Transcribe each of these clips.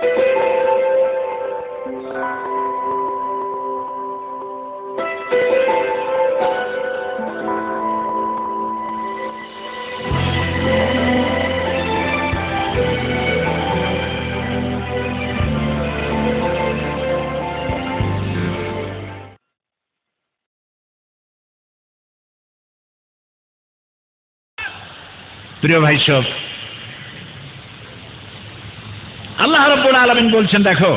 প্রিয় ভাই সব, আল্লাহ রাব্বুল আলামিন বলছেন দেখো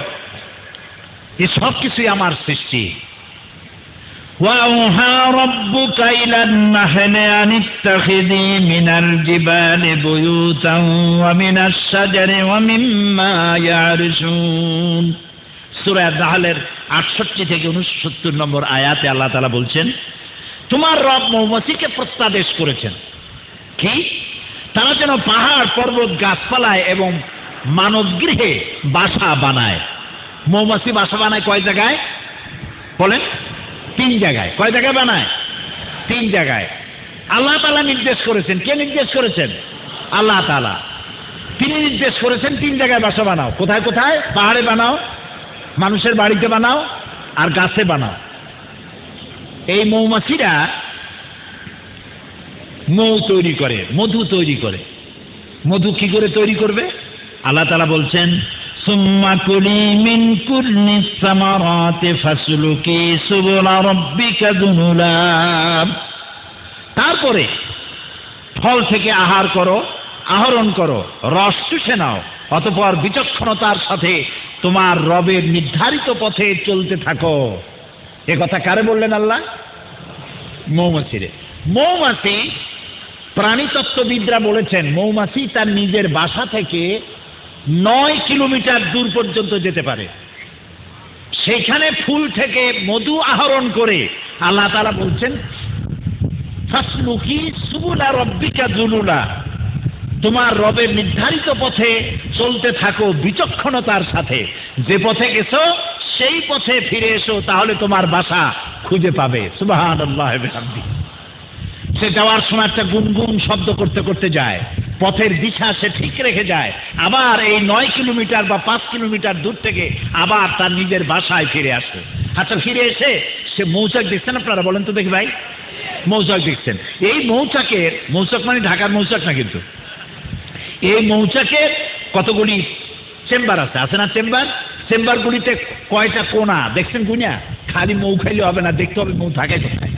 এই সব কিছুই আমার সৃষ্টি। وَأَوْحَى رَبُّكَ إِلَى النَّحْلِ أَنِ اتَّخِذِي مِنَ الْجِبَالِ بُيُوتًا وَمِنَ الشَّجَرِ وَمِمَّا يَعْرِشُونَ। সূরা নাহলের 68 থেকে 69 নম্বর আয়াতে আল্লাহ তাআলা বলছেন তোমার রব মৌমাছিকে প্রত্যাদেশ করেছেন কি তারা যেন পাহাড় পর্বত গাছপালায় এবং মানবগৃহে বাসা বানায়। মৌমাছি বাসা বানায় কয় জায়গায় বলেন? 3 জায়গায়। কয় জায়গায় বানায়? 3 জায়গায়। আল্লাহ তাআলা নির্দেশ করেছেন। কে নির্দেশ করেছেন? আল্লাহ তাআলা। তিনি নির্দেশ করেছেন 3 জায়গায় বাসা বানাও। কোথায় কোথায়? পাহাড়ে বানাও, মানুষের বাড়িতে বানাও, আর গাছে বানাও। এই মৌমাছিরা মৌ তৈরি করে, মধু তৈরি করে। মধু কি করে তৈরি করবে? আল্লাহ তাআলা বলছেন সুম্মা কুলি মিন কুল্লিস সামারাতি ফাসলুকি সুবুলা রাব্বিকা যুনুলা। তারপরে ফল থেকে আহরণ করো, রস চুষে নাও, অতঃপর বিচক্ষণতার সাথে তোমার রবের নির্ধারিত পথে চলতে থাকো। এ কথা কারে বললেন আল্লাহ? মৌমাছিরে। মৌমাছি, প্রাণীতত্ত্ববিদরা বলেছেন মৌমাছি তার নিজের বাসা থেকে 9 কিলোমিটার দূর পর্যন্ত যেতে পারে। সেখানে ফুল থেকে মধু আহরণ করে আল্লাহ তাআলা বলছেন ফাসলুকি সুবুলা রাব্বিকা যুনুলা, তোমার রবের নির্ধারিত পথে চলতে থাকো বিচক্ষণতার সাথে। যে পথে গেছো সেই পথে ফিরে এসো, তাহলে তোমার বাসা খুঁজে পাবে। সুবহানাল্লাহ ওয়া বিহামদিহি। সে যাওয়ার সময় একটা গুনগুন শব্দ করতে করতে যায়, পথের দিশা সে ঠিক রেখে যায়, আবার এই 9 কিলোমিটার বা 5 কিলোমিটার দূর থেকে আবার তার নিজের বাসায় ফিরে আসে। আচ্ছা, ফিরে এসে সে মৌচাক দেখছেন? আপনারা বলেন তো দেখি ভাই, মৌচাক দেখছেন? এই মৌচাক মানে ঢাকার মৌচাক না, কিন্তু এই মৌচাকের কতগুলি চেম্বার আছে না? চেম্বারগুলিতে কয়টা কোণা দেখছেন গুনিয়া? খালি মৌ খাইলে হবে না, দেখতে হবে মৌ থাকে কোথায়।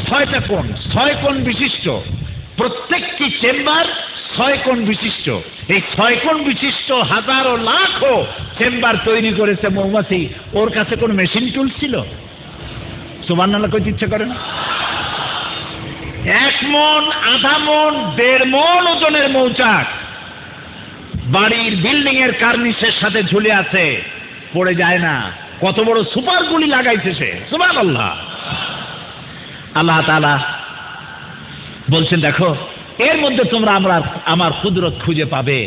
6টা কোণ, 6 কোণ বিশিষ্ট। প্রত্যেকটি চেম্বার 6 কোণ বিশিষ্ট। এই 6 কোণ বিশিষ্ট হাজারো লাখো চেম্বার তৈরি করেছে মৌমাছি। ওর কাছে কোন মেশিন টুল ছিল? সুবহানাল্লাহ কইতে ইচ্ছে করে না? 1 মণ, আধা মণ, 1.5 মণ ওজনের মৌচাক বাড়ির বিল্ডিং এর কার্নিসের সাথে ঝুলে আছে, পড়ে যায় না। কত বড় সুপার গুলি লাগাইছে সে! সুবহানাল্লাহ। আল্লাহ তাআলা বলছেন দেখো এর মধ্যে তোমরা আমার কুদরত খুঁজে পাবে,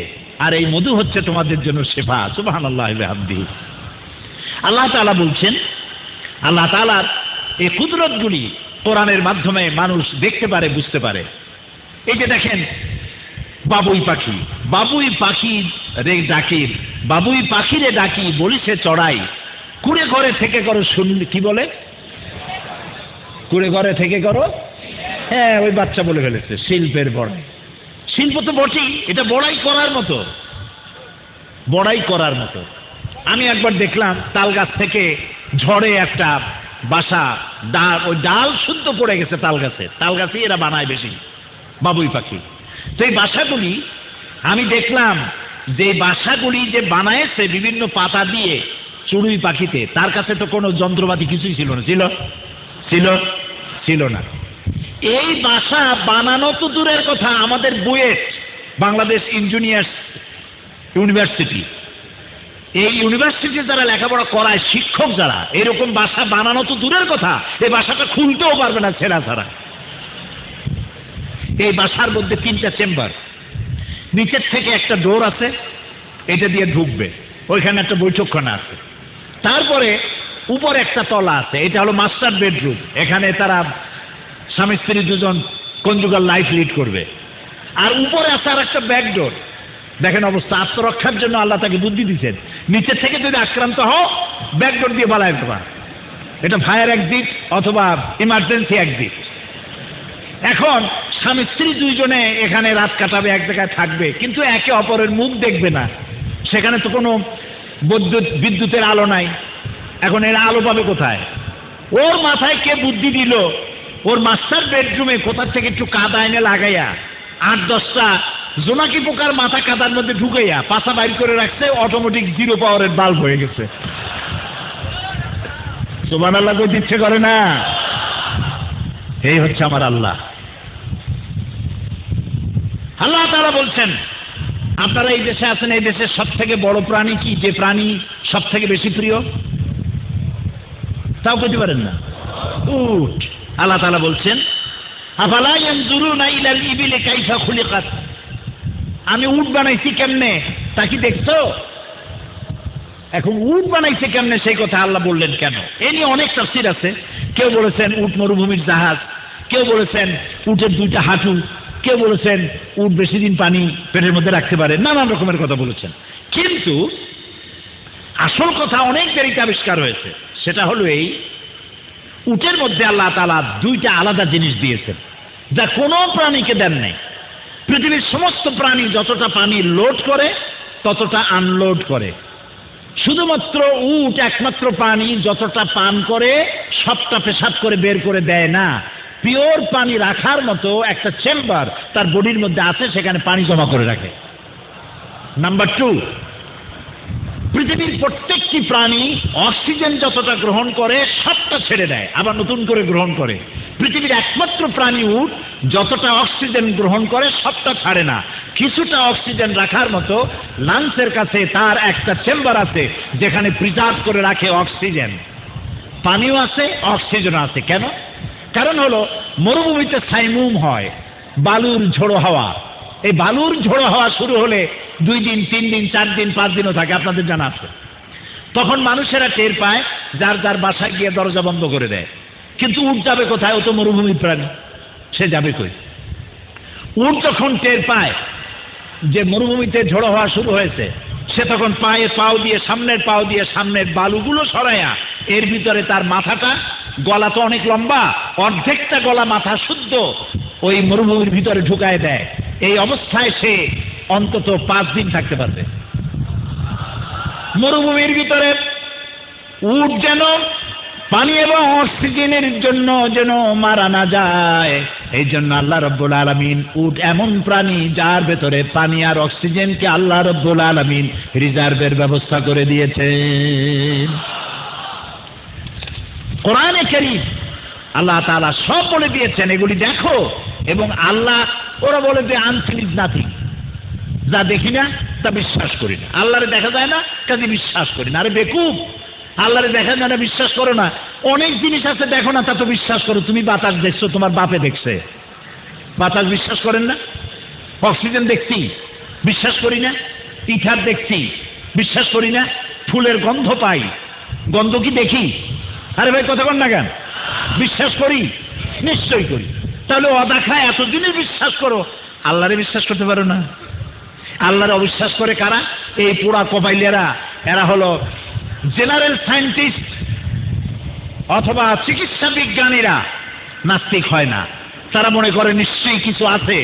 আর এই মধু হচ্ছে তোমাদের জন্য শিফা। সুবহানাল্লাহি ওয়া বিহামদিহি। আল্লাহ তাআলা বলছেন, আল্লাহ তাআলার এই কুদরতগুলি কোরআনের মাধ্যমে মানুষ দেখতে পারে, বুঝতে পারে। এই যে দেখেন বাবুই পাখিরে ডাকি বলিছে চড়াই, কুড়ে ঘরে থেকে করো শুনলি। কি বলে? কুড়ে ঘরে থেকে করো। হ্যাঁ, ওই বাচ্চা বলে ফেলেছে শিল্পের বড়াই। শিল্প তো বটেই, এটা বড়াই করার মতো। আমি একবার দেখলাম তাল গাছ থেকে ঝড়ে একটা বাসা, ওই ডাল শুদ্ধ পড়ে গেছে তাল গাছে এরা বানায় বেশি বাবুই পাখি। তো এই বাসাগুলি আমি দেখলাম যে বাসাগুলি যে বানায়েছে বিভিন্ন পাতা দিয়ে চড়ুই পাখিতে, তার কাছে তো কোনো যন্ত্রপাতি কিছুই ছিল না। এই বাসা বানানো তো দূরের কথা, আমাদের বুয়েট বাংলাদেশ ইঞ্জিনিয়ার্স ইউনিভার্সিটি, এই ইউনিভার্সিটি যারা লেখাপড়া করায় শিক্ষক যারা, এরকম বাসা বানানো তো দূরের কথা, এই বাসাটা খুলতেও পারবে না ছেঁড়া ছাড়া। এই বাসার মধ্যে 3টা চেম্বার, নিচের থেকে একটা ডোর আছে, এটা দিয়ে ঢুকবে, ওইখানে একটা বৈঠকখানা আছে। তারপরে উপরে একটা তলা আছে, এটা হলো মাস্টার বেডরুম, এখানে তারা স্বামী স্ত্রী দুজন কনজুগাল লাইফ লিড করবে। আর উপরে আছে আর একটা ব্যাকডোর, দেখেন অবস্থা, আত্মরক্ষার জন্য আল্লাহ তাকে বুদ্ধি দিচ্ছেন। নিচের থেকে যদি আক্রান্ত হও, ব্যাকডোর দিয়ে পালায় দেবা, এটা ফায়ার এক্সিট অথবা ইমার্জেন্সি এক্সিট। এখন স্বামী স্ত্রী দুইজনে এখানে রাত কাটাবে, এক জায়গায় থাকবে, কিন্তু একে অপরের মুখ দেখবে না। সেখানে তো কোনো বিদ্যুতের আলো নাই। এখন এর আলো পাবে কোথায়? ওর মাথায় কে বুদ্ধি দিল, ওর মাস্টার বেডরুমে কোথা থেকে একটু কাদা এনে লাগাইয়া 8-10টা জোনাকি পোকার মাথা কাদার মধ্যে ঢুকাইয়া পাছা বাইর করে রাখছে, অটোমেটিক 0 পাওয়ারের বাল্ব হয়ে গেছে। সুবহানাল্লাহ কই ইচ্ছে করে না? এই হচ্ছে আমার আল্লাহ। আল্লাহ তাআলা বলছেন, আপনারা এই দেশে আছেন, এই দেশের সব থেকে বড় প্রাণী কি? যে প্রাণী সব থেকে বেশি প্রিয়, তাও বলতে পারেন না? উট। আল্লাহ তাআলা বলছেন, আফালা ইয়ানজুরুনা ইলাল ইবিলি কাইফা খুলিকাত, আমি উট বানাইছি কেমনে তা কি দেখছো? এখন উট বানাইছে কেমনে সেই কথা আল্লাহ বললেন কেন? এ নিয়ে অনেক তাফসীর আছে। কেউ বলেছেন উট মরুভূমির জাহাজ, কেউ বলেছেন উটের 2টা হাঁটু, কেউ বলেছেন উট বেশি দিন পানি পেটের মধ্যে রাখতে পারে, নানান রকমের কথা বলেছেন। কিন্তু আসল কথা অনেক দেরিতে আবিষ্কার হয়েছে। সেটা হলো এই, উটের মধ্যে আল্লাহ তাআলা 2টা আলাদা জিনিস দিয়েছেন, যা কোনো প্রাণীকে দেন নাই। পৃথিবীর সমস্ত প্রাণী যতটা পানি লোড করে ততটা আনলোড করে। শুধুমাত্র উট একমাত্র প্রাণী যতটা পান করে সবটা পেশাব করে বের করে দেয় না। পিওর পানি রাখার মতো একটা চেম্বার তার বডির মধ্যে আছে, সেখানে পানি জমা করে রাখে। নাম্বার 2, পৃথিবীর প্রত্যেকটি প্রাণী অক্সিজেন যতটা গ্রহণ করে সবটা ছেড়ে দেয়, আবার নতুন করে গ্রহণ করে। পৃথিবীর একমাত্র প্রাণী উট যতটা অক্সিজেন গ্রহণ করে সবটা ছাড়ে না, কিছুটা অক্সিজেন রাখার মতো লাংসের কাছে তার একটা চেম্বার আছে, যেখানে প্রিজার্ভ করে রাখে অক্সিজেন। পানিও আছে, অক্সিজেন আছে। কেন? কারণ হলো মরুভূমিতে সাইমুম হয়, বালুর ঝোড়ো হাওয়া। এই বালুর ঝোড়ো হাওয়া শুরু হলে 2 দিন 3 দিন 4 দিন 5 দিনও থাকে, আপনাদের জানা আছে। তখন মানুষেরা টের পায়, যার যার বাসায় গিয়ে দরজা বন্ধ করে দেয়। কিন্তু উট যাবে কোথায়? ও তো মরুভূমির প্রাণী, সে যাবে কই? উট যখন টের পায় যে মরুভূমিতে ঝোড়ো হওয়া শুরু হয়েছে, সে তখন সামনের পাও দিয়ে সামনের বালুগুলো সরাইয়া এর ভিতরে তার মাথাটা, গলা তো অনেক লম্বা, অর্ধেকটা গলা মাথা শুদ্ধ ওই মরুভূমির ভিতরে ঢুকায় দেয়। এই অবস্থায় সে অন্তত 5 দিন থাকতে পারবে। মরুভূমির ভিতরে উট যেন পানি এবং অক্সিজেনের জন্য যেন মারা না যায়, এই জন্য আল্লাহ রাব্বুল আলামিন উট এমন প্রাণী যার ভেতরে পানি আর অক্সিজেনকে আল্লাহ রাব্বুল আলামিন রিজার্ভের ব্যবস্থা করে দিয়েছেন। কোরআনে কারীম আল্লাহ তাআলা সব বলে দিয়েছেন, এগুলি দেখো। এবং আল্লাহ, ওরা বলে যে আনসিন ইজ নাথিং, যা দেখি না তা বিশ্বাস করি না। আল্লাহরে দেখা যায় না, কাজে বিশ্বাস করি না। আরে বেকুব, আল্লাহরে দেখা যায় না বিশ্বাস করো না, অনেক জিনিস আছে দেখো না তা তো বিশ্বাস করো। তুমি বাতাস দেখছো, তোমার বাপে দেখছে, বাতাস বিশ্বাস করেন না? অক্সিজেন দেখছি, বিশ্বাস করি না? ইথার দেখছি, বিশ্বাস করি না? ফুলের গন্ধ পাই, গন্ধ কি দেখি? আরে ভাই কথা বল না কেন? বিশ্বাস করি, নিশ্চয়ই করি। তাহলে অদেখা এত জিনিস বিশ্বাস করো, আল্লাহরে বিশ্বাস করতে পারো না? আল্লাহরে অবিশ্বাস করে কারা? এই পোড়া কপাইলেরা। এরা হলো জেনারেল সায়েন্টিস্ট অথবা চিকিৎসা বিজ্ঞানীরা। নাস্তিক হয় না, তারা মনে করে নিশ্চয়ই কিছু আছে,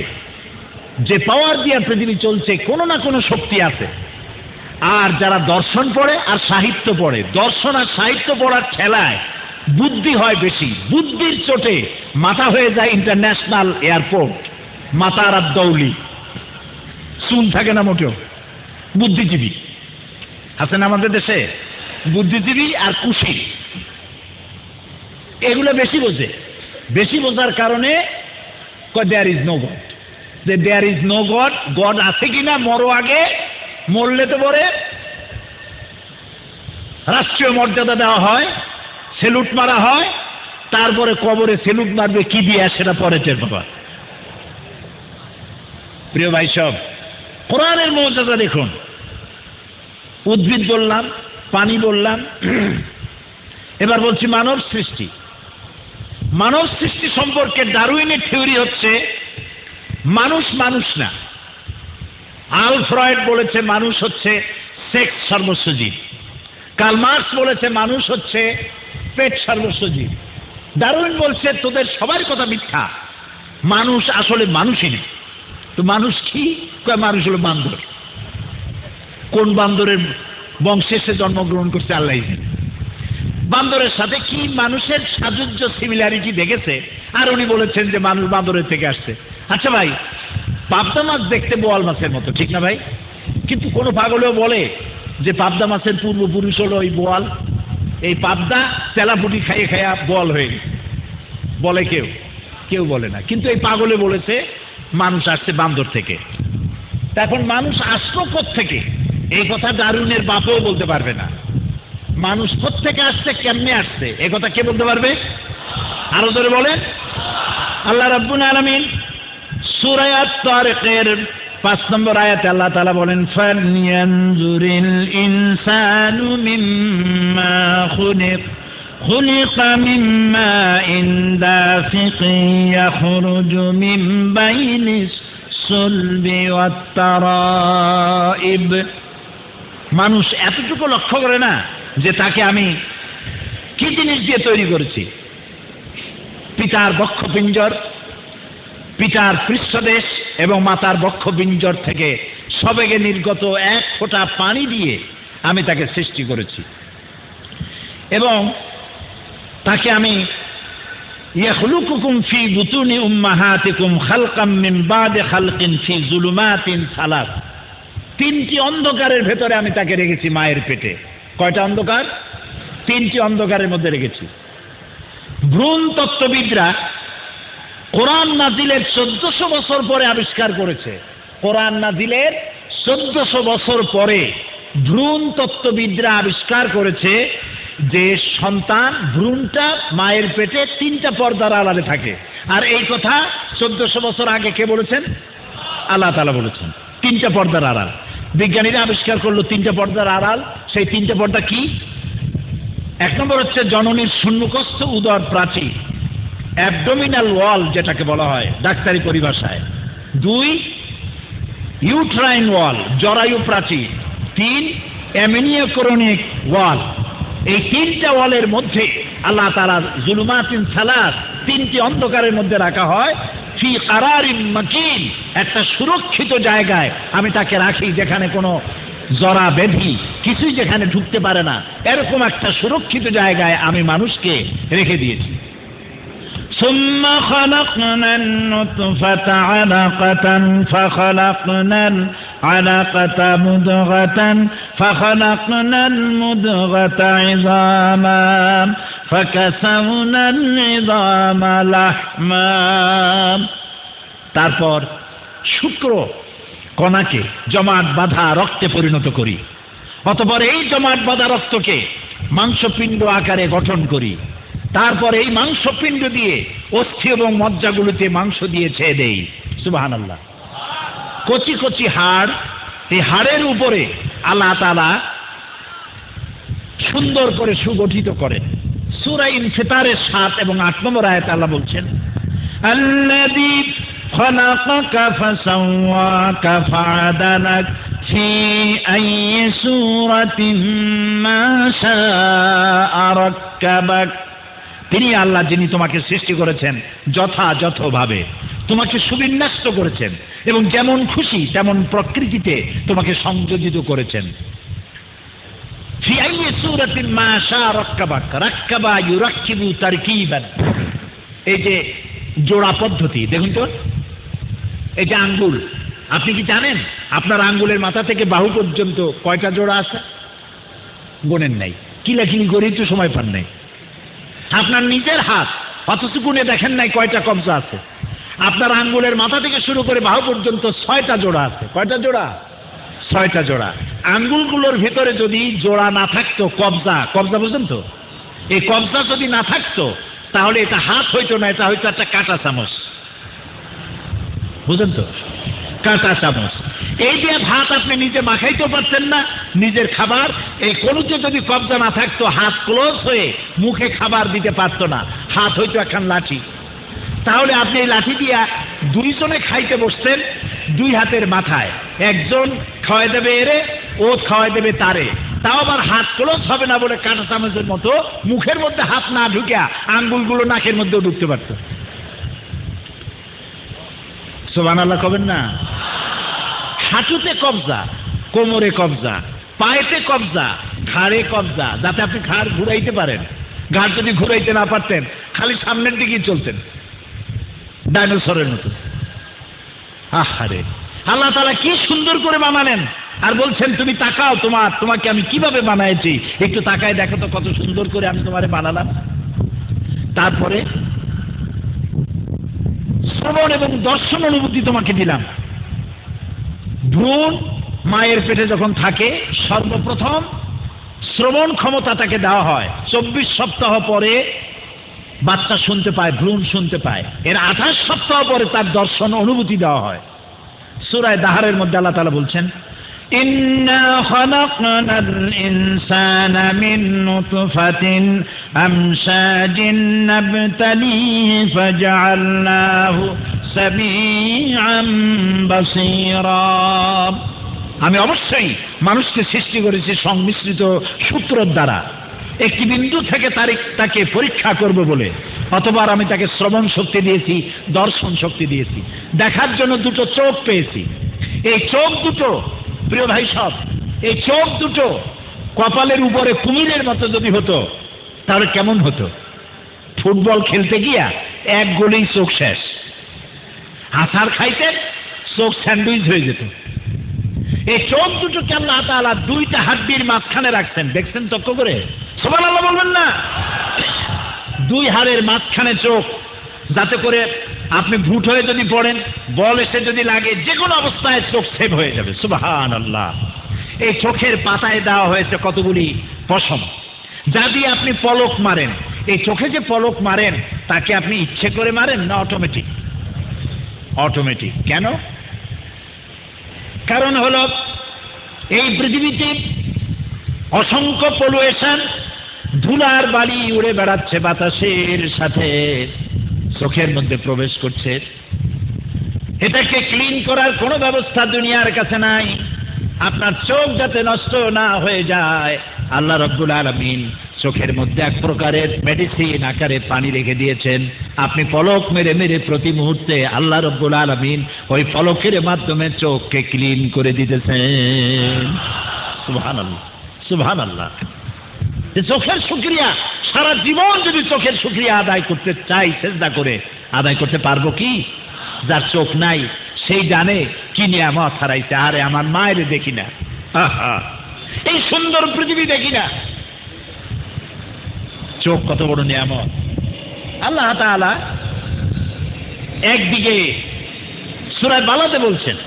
যে পাওয়ার দিয়ে পৃথিবী চলছে, কোনো না কোনো শক্তি আছে। আর যারা দর্শন পড়ে আর সাহিত্য পড়ে, দর্শন আর সাহিত্য পড়ার ঠেলায় বুদ্ধি হয় বেশি, বুদ্ধির চোটে মাথা হয়ে যায় ইন্টারন্যাশনাল এয়ারপোর্ট, মাতার আদ-দৌলি, চুল থাকে না মোটেও। বুদ্ধিজীবী আছেন আমাদের দেশে, বুদ্ধিজীবী আর কুশী, এগুলো বেশি বোঝে। বেশি বোঝার কারণে দেয়ার ইজ নো গড, যে there is no god, god আছে কিনা মরো আগে, মরলে তো পরে রাষ্ট্রীয় মর্যাদা দেওয়া হয়, সেলুট মারা হয়, তারপরে কবরে সেলুট মারবে কি দিয়ে সেটা পরে টের পাবা। প্রিয় ভাই সব, কোরআনের মর্যাদা দেখুন। উদ্ভিদ বললাম, পানি বললাম, এবার বলছি মানব সৃষ্টি। মানব সৃষ্টি সম্পর্কে ডারউইনের থিওরি হচ্ছে মানুষ মানুষ না, আল ফ্রয়েড বলেছে মানুষ হচ্ছে সেক্স সর্বস্ব জীব। কার্ল মার্কস বলেছে মানুষ হচ্ছে পেট সর্বস্ব জীব। ডারউইন বলছে তোদের সবার কথা মিথ্যা, মানুষ আসলে মানুষই নেই। তো মানুষ কি? মানুষ হলো বান্দর। কোন বান্দরের বংশে সে জন্মগ্রহণ করছে আল্লাহ জানে। বান্দরের সাথে কি মানুষের সাযুজ্য সিমিলারিটি দেখেছে, আর উনি বলেছেন যে মানুষ বান্দরের থেকে আসছে। আচ্ছা ভাই, পাবদা মাছ দেখতে বোয়াল মাছের মতো, ঠিক না ভাই? কিন্তু কোনো পাগলেও বলে যে পাবদা মাছের পূর্বপুরুষ হলো ওই বোয়াল। এই পাবদা তেলাপুটি খাইয়ে খাইয়া বোয়াল হয়ে গেছে, বলে কেউ? কেউ বলে না। কিন্তু এই পাগলে বলেছে মানুষ আসছে বান্দর থেকে। এখন মানুষ আসলো কোত্থেকে? এই কথা ডারউইনের বাপও বলতে পারবে না। মানুষ কোত্থেকে আসছে, কেমনে আসছে, এ কথা কে বলতে পারবে? আরো ধরে বলেন। আল্লাহ রাব্বুল আলামিন সূরা আত-তারিকের 5 নম্বর আয়াতে আল্লাহ তাআলা বলেন, ফালইয়ানজুরিল ইনসানু মিম্মা খুলিকা মিম্মা দাফিকিন ইয়াখরুজু মিন বাইনিস সুলবি ওয়াত তারাইব। মানুষ এতটুকু লক্ষ্য করে না যে তাকে আমি কি জিনিস দিয়ে তৈরি করেছি। পিতার বক্ষপিঞ্জর, পিতার পৃষ্ঠদেশ এবং মাতার বক্ষপিঞ্জর থেকে সবেগে নির্গত এক ফোঁটা পানি দিয়ে আমি তাকে সৃষ্টি করেছি, এবং তাকে আমি ইয়াখলুকুকুম ফি বুতুনি উম্মাহাতিকুম খালকাম মিন বাদি খালকিন ফি যুলুমাতিন সালাস। 3টি অন্ধকারের ভেতরে আমি তাকে রেখেছি মায়ের পেটে। কয়টা অন্ধকার? 3টি অন্ধকারের মধ্যে রেখেছি। ভ্রূণ তত্ত্ববিদরা কোরআন নাজিলের 1400 বছর পরে আবিষ্কার করেছে। কোরআন নাজিলের 1400 বছর পরে ভ্রূণ তত্ত্ববিদরা আবিষ্কার করেছে যে সন্তান ভ্রূণটা মায়ের পেটে 3টা পর্দার আড়ালে থাকে। আর এই কথা 1400 বছর আগে কে বলেছেন? আল্লাহ তাআলা বলেছেন। 3টা পর্দার আড়াল। বিজ্ঞানীরা আবিষ্কার করলো 3টা পর্দার আড়াল। সেই 3টা পর্দা কি? 1 নম্বর হচ্ছে জননীর শূন্যকস্থ উদর প্রাচীর, অ্যাবডোমিনাল ওয়াল যেটাকে বলা হয় ডাক্তারি পরিভাষায়। 2 ইউট্রাইন ওয়াল, জরায়ু প্রাচীর। 3 অ্যামিনিওকোরনিক ওয়াল। এই 3টা ওয়ালের মধ্যে আল্লাহ তাআলা যুলুমাতিন সালাস, 3টি অন্ধকারের মধ্যে রাখা হয়। ফি কারারিন মাকিন, একটা সুরক্ষিত জায়গায় আমি তাকে রাখি, যেখানে কোনো জরা ব্যাধি কিছুই যেখানে ঢুকতে পারে না, এরকম একটা সুরক্ষিত জায়গায় আমি মানুষকে রেখে দিয়েছি। ثم خلقنا النطفة علقة فخلقنا العلقة مضغة فخلقنا المضغة عظاما فكسونا العظام لحما। তারপর শুক্র কণাকে জমাট বাঁধা রক্তে পরিণত করি, অতঃপর এই জমাট বাঁধা রক্তকে মাংসপিণ্ড আকারে গঠন করি। তারপর এই মাংসপিণ্ড দিয়ে অস্থি এবং মজ্জাগুলোতে মাংস দিয়ে ছেড়ে দেই। সুবহানাল্লাহ। কচি কচি হাড়, এই হাড়ের উপরে আল্লাহ তাআলা সুন্দর করে সুগঠিত করেন। সূরা ইনফিতারের 7 এবং 8 নম্বর আয়াতে আল্লাহ বলছেন, আল্লাযী খালাকাকা ফাসাওয়াকা ফাআদালাক ফি আইয়ি সূরাতিন মা শাআ রাক্কাবাক। তিনি আল্লাহ যিনি তোমাকে সৃষ্টি করেছেন যথাযথভাবে, তোমাকে সুবিন্যস্ত করেছেন এবং যেমন খুশি তেমন প্রকৃতিতে তোমাকে সংযোজিত করেছেন। ফি আইয়ি সূরাতিন মা শাআ রাক্কাবাক। রাক্কাবা ইউরাক্কিবু তারকিবান। এই যে জোড়া পদ্ধতি, দেখুন তো, এই যে আঙ্গুল, আপনি কি জানেন আপনার আঙ্গুলের মাথা থেকে বাহু পর্যন্ত কয়টা জোড়া আছে? গোনেন নাই, কিলাকিলি করেই তো সময় পান নাই। আপনার নিজের হাত, অথচ গুনে দেখেন নাই কয়টা কবজা আছে। আপনার আঙ্গুলের মাথা থেকে শুরু করে বাহু পর্যন্ত 6টা জোড়া আছে। কয়টা জোড়া? 6টা জোড়া। আঙ্গুলগুলোর ভিতরে যদি জোড়া না থাকতো, কবজা, কবজা বুঝলেন তো, এই কবজা যদি না থাকতো তাহলে এটা হাত হইতো না, এটা হইতো একটা কাঁটা চামচ। বুঝলেন তো, কাঁটা চামচ। এই দিয়ে ভাত আপনি নিজে মাখাইতেও পারতেন না, নিজের খাবার এই কোনোতে যদি কবজা না থাকতো, হাত ক্লোজ হয়ে মুখে খাবার দিতে পারতো না, হাত হইতো একখান লাঠি। তাহলে আপনি এই লাঠি দিয়া 2 জনে খাইতে বসতেন, দুই হাতের মাথায়, একজন খাওয়াই দেবে এরে, ও খাওয়াই দেবে তারে, তাও আবার হাত ক্লোজ হবে না বলে কাঁটা চামচের মতো মুখের মধ্যে হাত না ঢুকিয়া আঙ্গুলগুলো নাকের মধ্যেও ঢুকতে পারত। সুবহানাল্লাহ কবেন না? হাঁটুতে কবজা, কোমরে কবজা, পায়েতে কবজা, ঘাড়ে কবজা, যাতে আপনি ঘাড় ঘুরাইতে পারেন। ঘাড় যদি ঘুরাইতে না পারতেন খালি সামনের দিকেই চলতেন ডাইনোসরের মতো। আহারে, আল্লাহ তাআলা কি সুন্দর করে বানালেন, আর বলছেন তুমি তাকাও, তোমাকে আমি কিভাবে বানাইছি, একটু তাকায় দেখো তো কত সুন্দর করে আমি তোমারে বানালাম। তারপরে শ্রবণ এবং দর্শন অনুভূতি তোমাকে দিলাম। ভ্রূণ মায়ের পেটে যখন থাকে সর্বপ্রথম শ্রবণ ক্ষমতা তাকে দেওয়া হয়, 24 সপ্তাহ পরে বাচ্চা শুনতে পায়, ভ্রূণ শুনতে পায়, এর 28 সপ্তাহ পরে তার দর্শন অনুভূতি দেওয়া হয়। সূরা দাহরের মধ্যে আল্লাহ তাআলা বলছেন, ইন্না খালাকনাল ইনসানা মিন নুতফাতিন আমশাজিন নাবতালিহি ফাজআলনাহু সামিআন বাসীরা। আমি অবশ্যই মানুষকে সৃষ্টি করেছি সংমিশ্রিত সূত্রের দ্বারা, একটি বিন্দু থেকে তাকে পরীক্ষা করব বলে। অতবার আমি তাকে শ্রবণ শক্তি দিয়েছি, দর্শন শক্তি দিয়েছি, দেখার জন্য দুটো চোখ পেয়েছি। এই চোখ দুটো, প্রিয় ভাই সব, এই চোখ দুটো কপালের উপরে কুমিরের মতো যদি হতো তাহলে কেমন হতো? ফুটবল খেলতে গিয়া এক গোলেই চোখ শেষ, আছাড় খাইতেন চোখ স্যান্ডউইচ হয়ে যেত। এই চোখ দুটোকে আল্লাহ তাআলা দুইটা হাড্ডির মাঝখানে রাখছেন, দেখছেন তক্ক করে? সুবহানাল্লাহ বলবেন না? দুই হাড়ের মাঝখানে চোখ, যাতে করে আপনি ভুট হয়ে যদি পড়েন, বল এসে যদি লাগে, যে কোনো অবস্থায় চোখ সেভ হয়ে যাবে। সুবহানাল্লাহ। এই চোখের পাতায় দেওয়া হয়েছে কতগুলি পশম, যা দিয়ে আপনি পলক মারেন। এই চোখে যে পলক মারেন তাকে আপনি ইচ্ছে করে মারেন না অটোমেটিক? অটোমেটিক। কেন? কারণ হলো এই পৃথিবীতে অসংখ্য পলুয়েশন, ধুলার বালি উড়ে বেড়াচ্ছে বাতাসের সাথে, চোখের মধ্যে প্রবেশ করছে। এটাকে ক্লিন করার কোনো ব্যবস্থা দুনিয়ার কাছে নাই। আপনার চোখ যাতে নষ্ট না হয়ে যায়, আল্লাহ রাব্বুল আলামিন চোখের মধ্যে এক প্রকারের মেডিসিন আকারে পানি রেখে দিয়েছেন। আপনি পলক মেরে মেরে প্রতি মুহূর্তে আল্লাহ রাব্বুল আলামিন ওই পলকের মাধ্যমে চোখকে ক্লিন করে দিতেছেন। সুবহানাল্লাহ, সুবহানাল্লাহ। চোখের শুকরিয়া, সারা জীবন যদি চোখের শুকরিয়া আদায় করতে চাই, সেজদা করে আদায় করতে পারবো কি? যার চোখ নাই সেই জানে কি নিয়ামত হারাইছে। আরে আমার মায়ের দেখি না, এই সুন্দর পৃথিবী দেখি না, চোখ কত বড় নিয়ামত। আল্লাহ তাআলা একদিকে সূরা বালাতে বলছেন,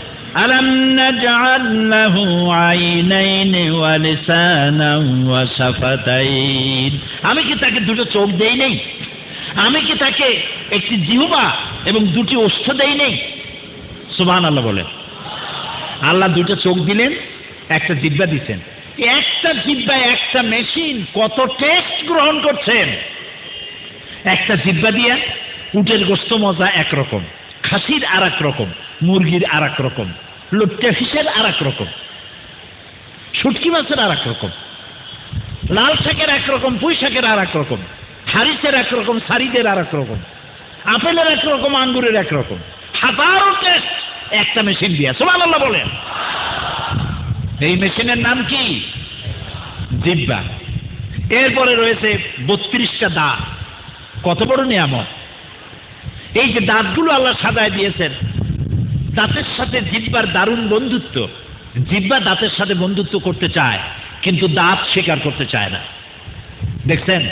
আলাম নাজআল লাহু আইনাইনি ওয়া লিসানান ওয়া শাফাতাইন। আমি কি তাকে দুটো চোখ দেই নাই? আমি কি তাকে একটি জিহ্বা এবং দুটি ওষ্ঠ দেই নাই? সুবহানাল্লাহ বলেন। আল্লাহ দুটো চোখ দিলেন, একটা জিহ্বা দিচ্ছেন। একটা জিহ্বায় একটা মেশিন কত টেস্ট গ্রহণ করছেন। একটা জিহ্বা দিয়ে উটের গোশত মজা একরকম, খাসির আর এক রকম, মুরগির আর এক রকম, লুট্টে ফিশের আর এক রকম, শুটকি মাছের আর এক রকম, লাল শাকের একরকম, পুঁই শাকের আর এক রকম, হারিসের একরকম, সারিদের আর এক রকম, আপেলের একরকম, আঙ্গুরের একরকম, হাজারো টেস্ট একটা মেশিন দিয়া। সুবহানাল্লাহ বলেন। এই মেশিনের নাম কি? জিহ্বা। এরপরে রয়েছে 32টা দাঁত। কত বড় নিয়ামত! এই যে দাঁতগুলো আল্লাহ সাজায় দিয়েছেন, দাঁতের সাথে জিহ্বার দারুণ বন্ধুত্ব। জিহ্বা দাঁতের সাথে বন্ধুত্ব করতে চায়, কিন্তু দাঁত স্বীকার করতে চায় না। দেখছেন,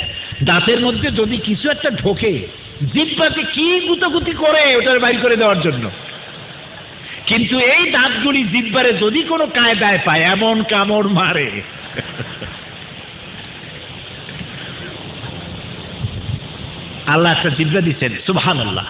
দাঁতের মধ্যে যদি কিছু একটা ঢোকে, জিহ্বাতে কি গুতাগুতি করে ওটার বাইর করে দেওয়ার জন্য। কিন্তু এই দাঁতগুলি জিহ্বারে যদি কোনো কায়দায় পায়, এমন কামড় মারে। আল্লাহ একটা জিহ্বা দিচ্ছেন, সুবহানাল্লাহ।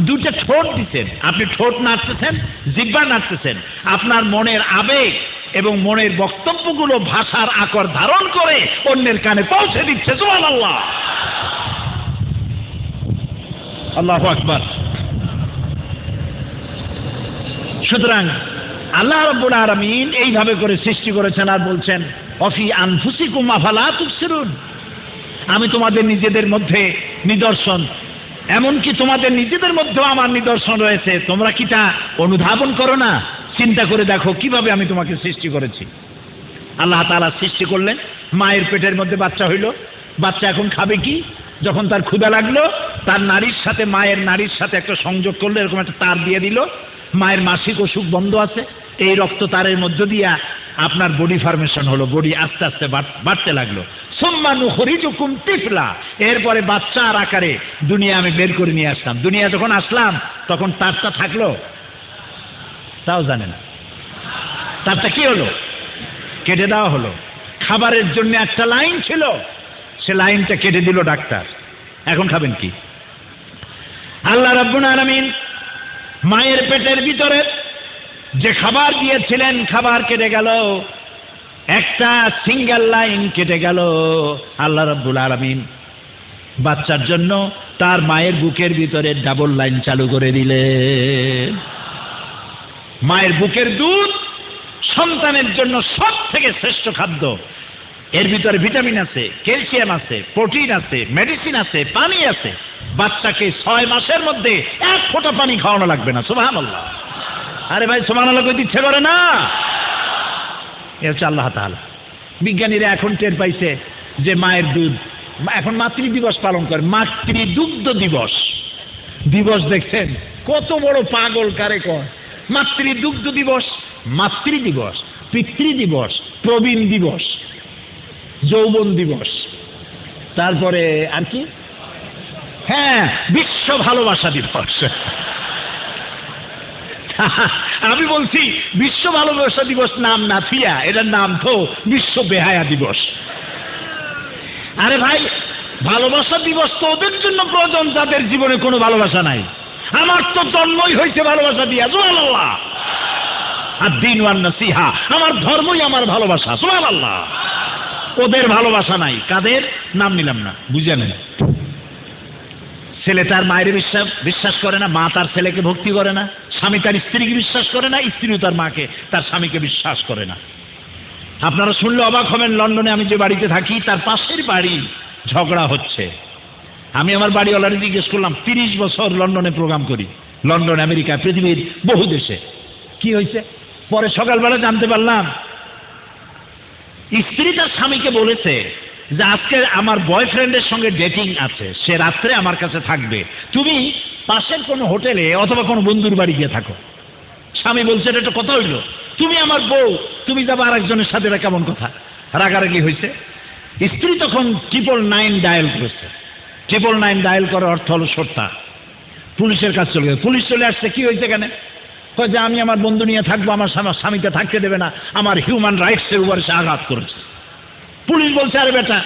দুটো ঠোঁট দিচ্ছেন, আপনি ঠোঁট নাড়তেছেন, জিহ্বা নাড়তেছেন। আপনার মনের আবেগ এবং মনের বক্তব্যগুলো ভাষার আকর ধারণ করে অন্যের কানে পৌঁছে দিচ্ছে। সুবহানাল্লাহ, আল্লাহু আকবার। সুতরাং আল্লাহ রাব্বুল আলামিন এইভাবে করে সৃষ্টি করেছেন আর বলছেন অফি আনফুসিকুম আফালা তুবসিরুন, আমি তোমাদের নিজেদের মধ্যে নিদর্শন, এমনকি তোমাদের নিজেদের মধ্যেও আমার নিদর্শন রয়েছে, তোমরা কি তা অনুধাবন করো না? চিন্তা করে দেখো কিভাবে আমি তোমাকে সৃষ্টি করেছি। আল্লাহ তাআলা সৃষ্টি করলেন, মায়ের পেটের মধ্যে বাচ্চা হইল, বাচ্চা এখন খাবে কি? যখন তার ক্ষুধা লাগলো তার নারীর সাথে, মায়ের নারীর সাথে একটা সংযোগ করলো, এরকম একটা তার দিয়ে দিল, মায়ের মাসিক অসুখ বন্ধ আছে, এই রক্ত তারের মধ্য দিয়া আপনার বডি ফরমেশন হলো, বডি আস্তে আস্তে বাড়তে লাগলো। সুম্মা নুখরিজুকুম তিফলা, এরপরে বাচ্চার আকারে দুনিয়া আমি বের করে নিয়ে আসলাম। দুনিয়া যখন আসলাম তখন তারটা থাকলো? তাও জানে না। তারটা কি হলো? কেটে দেওয়া হলো। খাবারের জন্য একটা লাইন ছিল, সে লাইনটা কেটে দিল ডাক্তার, এখন খাবেন কি? আল্লাহ রাব্বুল আলামিন মায়ের পেটের ভিতরে যে খাবার দিয়েছিলেন, খাবার কেটে গেল, একটা সিঙ্গেল লাইন কেটে গেল। আল্লাহ রাব্বুল আলামিন বাচ্চার জন্য তার মায়ের বুকের ভিতরে ডাবল লাইন চালু করে দিলেন। মায়ের বুকের দুধ সন্তানের জন্য সব থেকে শ্রেষ্ঠ খাদ্য। এর ভিতরে ভিটামিন আছে, ক্যালসিয়াম আছে, প্রোটিন আছে, মেডিসিন আছে, পানি আছে। বাচ্চাকে 6 মাসের মধ্যে 1 ফোঁটা পানি খাওয়ানো লাগবে না। সুবহানাল্লাহ। আরে ভাই সুবহানাল্লাহ কইতে ইচ্ছে করে না? এ হচ্ছে আল্লাহ তাআলা। বিজ্ঞানীরা এখন টের পাইছে যে মায়ের দুধ, এখন মাতৃ দিবস পালন করে, মাতৃদুগ্ধ দিবস। দিবস দেখছেন কত বড় পাগল, কারে কয় মাতৃদুগ্ধ দিবস, মাতৃ দিবস, পিতৃ দিবস, প্রবীণ দিবস, যৌবন দিবস, তারপরে আর কি, হ্যাঁ বিশ্ব ভালোবাসা দিবস। আমি বলছি বিশ্ব ভালোবাসা দিবস নাম না থিয়া এটার নাম তো বিশ্ব বেহায়া দিবস। আরে ভাই ভালোবাসা দিবস তো ওদের জন্য প্রয়োজন যাদের জীবনে কোনো ভালোবাসা নাই। আমার তো জন্মই হয়েছে ভালোবাসা দিয়া। সুবহানাল্লাহ। আর দ্বীন ওয়ান নসিহা, আমার ধর্মই আমার ভালোবাসা। সুবহানাল্লাহ। ওদের ভালোবাসা নাই। কাদের নাম নিলাম না, বুঝে নেন। ছেলে তার মায়ের বিশ্বাস করে না, মা তার ছেলেকে ভক্তি করে না, স্বামী তার স্ত্রীকে বিশ্বাস করে না, স্ত্রীও তার মাকে তার স্বামীকে বিশ্বাস করে না। আপনারা শুনলে অবাক হবেন, লন্ডনে আমি যে বাড়িতে থাকি তার পাশের বাড়ি ঝগড়া হচ্ছে। আমি আমার বাড়িওয়ালারে জিজ্ঞেস করলাম, 30 বছর লন্ডনে প্রোগ্রাম করি, লন্ডন, আমেরিকা, পৃথিবীর বহু দেশে, কি হয়েছে? পরে সকালবেলা জানতে পারলাম স্ত্রী তার স্বামীকে বলেছে যে আজকে আমার বয়ফ্রেন্ডের সঙ্গে ডেটিং আছে, সে রাত্রে আমার কাছে থাকবে, তুমি পাশের কোনো হোটেলে অথবা কোনো বন্ধুর বাড়ি গিয়ে থাকো। স্বামী বলছে এটা একটা কথা হইল, তুমি আমার বউ, তুমি যাবে আরেকজনের সাথে, এটা কেমন কথা? রাগারাগি হয়েছে। স্ত্রী তখন 999 ডায়াল করেছে। 999 ডায়াল করার অর্থ হলো সত্যা। পুলিশের কাছে চলে গেছে। পুলিশ চলে আসছে, কি হয়েছে এখানে? কয় যে আমি আমার বন্ধু নিয়ে থাকবো, আমার স্বামীকে থাকতে দেবে না, আমার হিউম্যান রাইটসের উপরে সে আঘাত করেছে। পুলিশ বলছে, আরে বেটা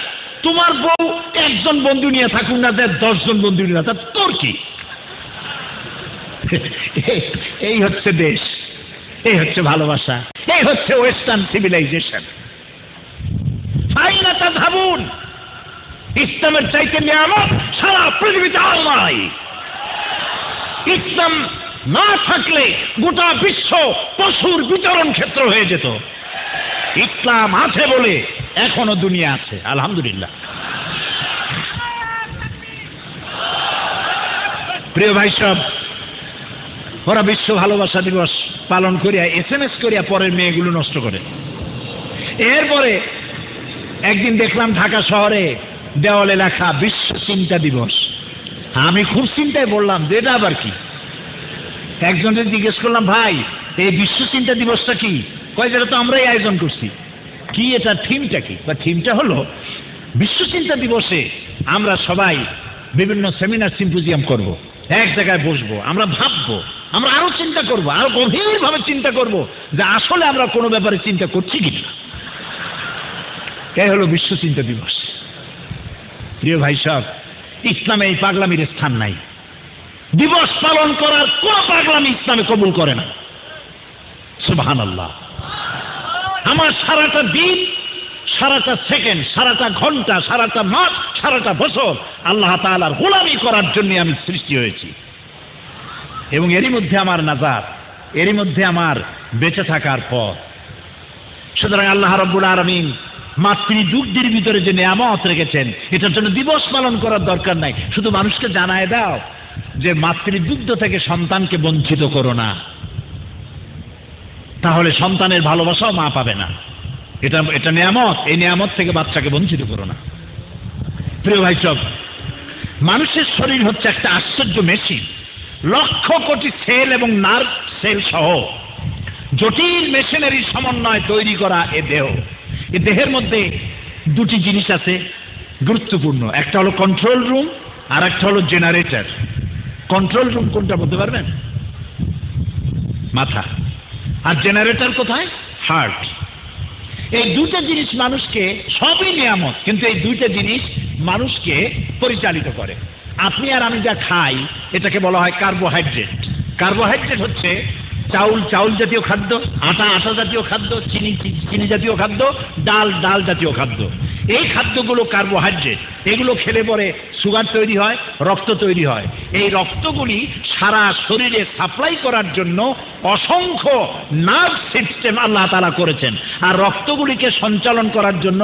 তোমার বউ একজন বন্ধু নিয়ে থাকুক না, 10 জন বন্ধু নিয়ে থাক, তোর কি? এই হচ্ছে দেশ, এই হচ্ছে ভালোবাসা, এই হচ্ছে ওয়েস্টার্ন সিভিলাইজেশন। আইনা তাযহাবুন, ইসলামের চাইতে নিয়ামত সারা পৃথিবীতে আর নাই। ইসলাম না থাকলে গোটা বিশ্ব পশুর বিচরণ ক্ষেত্র হয়ে যেত। ইসলাম আছে বলে এখনো দুনিয়া আছে, আলহামদুলিল্লাহ। প্রিয় ভাই সব, ওরা বিশ্ব ভালোবাসা দিবস পালন করিয়া SMS করিয়া পরের মেয়েগুলো নষ্ট করে। এরপরে একদিন দেখলাম ঢাকা শহরে দেওয়ালে লেখা বিশ্ব চিন্তা দিবস। আমি খুব চিন্তায় বললাম যে এটা আবার কি? একজনকে জিজ্ঞেস করলাম, ভাই এই বিশ্ব চিন্তা দিবসটা কি? কয় যেটা তো আমরাই আয়োজন করছি। কি এটা, থিমটা কি? বা থিমটা হলো বিশ্ব চিন্তা দিবসে আমরা সবাই বিভিন্ন সেমিনার সিম্পোজিয়াম করব, এক জায়গায় বসবো, আমরা ভাববো, আমরা আরো চিন্তা করব, আরো গভীরভাবে চিন্তা করব যে আসলে আমরা কোনো ব্যাপারে চিন্তা করছি কিনা। এই হলো বিশ্ব চিন্তা দিবস। প্রিয় ভাই সব, ইসলামে এই পাগলামির স্থান নাই। দিবস পালন করার কোন পাগলামি ইসলামে কবুল করে না। সুবহানাল্লাহ। আমার সারাটা দিন, সারাটা সেকেন্ড, সারাটা ঘন্টা, সারাটা মাস, সারাটা বছর আল্লাহ তাআলার গোলামি করার জন্য আমি সৃষ্টি হয়েছি, এবং এরই মধ্যে আমার নাজাত এরই মধ্যে আমার বেঁচে থাকার পর। সুতরাং আল্লাহ রাব্বুল আলামিন মাতৃদুগ্ধের ভিতরে যে নিয়ামত রেখেছেন, এটার জন্য দিবস পালন করার দরকার নাই, শুধু মানুষকে জানায় দাও যে মাতৃদুগ্ধ থেকে সন্তানকে বঞ্চিত করো না, তাহলে সন্তানের ভালোবাসাও মা পাবে না। এটা নিয়ামত, এই নিয়ামত থেকে বাচ্চাকে বঞ্চিত করো না। প্রিয় ভাই সব, মানুষের শরীর হচ্ছে একটা আশ্চর্য মেশিন, লক্ষ কোটি সেল এবং নার্ভ সেল সহ জটিল মেশিনারির সমন্বয় তৈরি করা এ দেহ। এ দেহের মধ্যে দুটি জিনিস আছে গুরুত্বপূর্ণ, একটা হলো কন্ট্রোল রুম আর একটা হলো জেনারেটর। কন্ট্রোল রুম কোনটা বলতে পারবেন? মাথা। আর জেনারেটর কোথায়? হার্ট। এই দুটো জিনিস মানুষকে, সবই নিয়ামত, কিন্তু এই দুইটা জিনিস মানুষকে পরিচালিত করে। আপনি আর আমি যা খাই এটাকে বলা হয় কার্বোহাইড্রেট। কার্বোহাইড্রেট হচ্ছে চাউল জাতীয় খাদ্য, আটা জাতীয় খাদ্য, চিনি জাতীয় খাদ্য, ডাল জাতীয় খাদ্য। এই খাদ্যগুলো কার্বোহাইড্রেট। এগুলো খেলে পরে সুগার তৈরি হয়, রক্ত তৈরি হয়। এই রক্তগুলি সারা শরীরে সাপ্লাই করার জন্য অসংখ্য নার্ভ সিস্টেম আল্লাহ তাআলা করেছেন, আর রক্তগুলিকে সঞ্চালন করার জন্য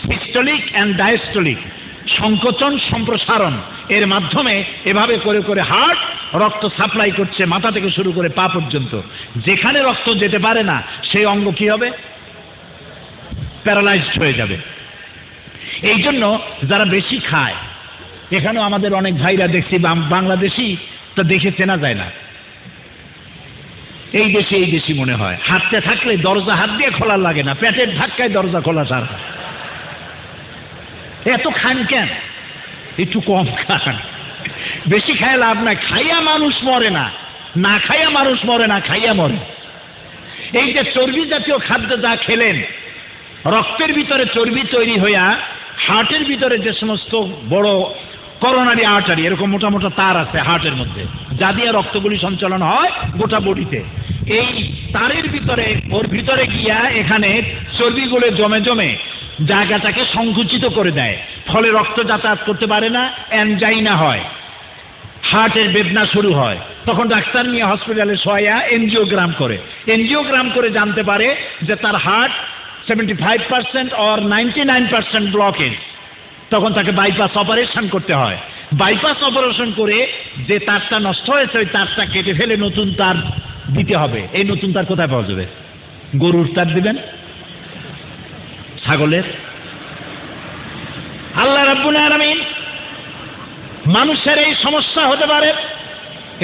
সিস্টোলিক অ্যান্ড ডায়াস্টোলিক, সংকোচন সম্প্রসারণ এর মাধ্যমে এভাবে করে করে হার্ট রক্ত সাপ্লাই করছে মাথা থেকে শুরু করে পা পর্যন্ত। যেখানে রক্ত যেতে পারে না সেই অঙ্গ কি হবে? প্যারালাইজড হয়ে যাবে। এই জন্য যারা বেশি খায়, এখানেও আমাদের অনেক ভাইরা দেখছি বাংলাদেশি, তা দেখে চেনা যায় না, এই দেশি মনে হয়। হাঁটতে থাকলে দরজা হাত দিয়ে খোলা লাগে না, পেটের ধাক্কায় দরজা খোলা সার। এত খান কেন? একটু কম খান। বেশি খায় লাভ নাই, খাইয়া মানুষ মরে না, না খাইয়া মানুষ মরে না, খাইয়া মরে। এই যে চর্বি জাতীয় খাদ্য যা খেলেন, রক্তের ভিতরে চর্বি তৈরি হইয়া হার্টের ভিতরে যে সমস্ত বড় করোনারি আর্টারি, এরকম মোটা মোটা তার আছে হার্টের মধ্যে, যা দিয়ে রক্তগুলি সঞ্চালন হয় গোটা বডিতে। এই তারের ভিতরে, ওর ভিতরে গিয়া এখানে চর্বিগুলো জমে জমে জায়গাটাকে সংকুচিত করে দেয়, ফলে রক্ত যাতায়াত করতে পারে না, অ্যানজাইনা হয়, হার্টের বেদনা শুরু হয়। তখন ডাক্তার নিয়ে হসপিটালে শোয়া এনজিওগ্রাম করে জানতে পারে যে তার হার্ট 75% or 99% ব্লকেজ। তখন তাকে বাইপাস অপারেশন করতে হয়। বাইপাস অপারেশন করে যে তারটা নষ্ট হয়েছে ওই তারটা কেটে ফেলে নতুন তার দিতে হবে। এই নতুন তার কোথায় পাওয়া যাবে? গরুর তার দিবেন? ছাগলের? আল্লাহ রাব্বুল আলামিন মানুষের এই সমস্যা হতে পারে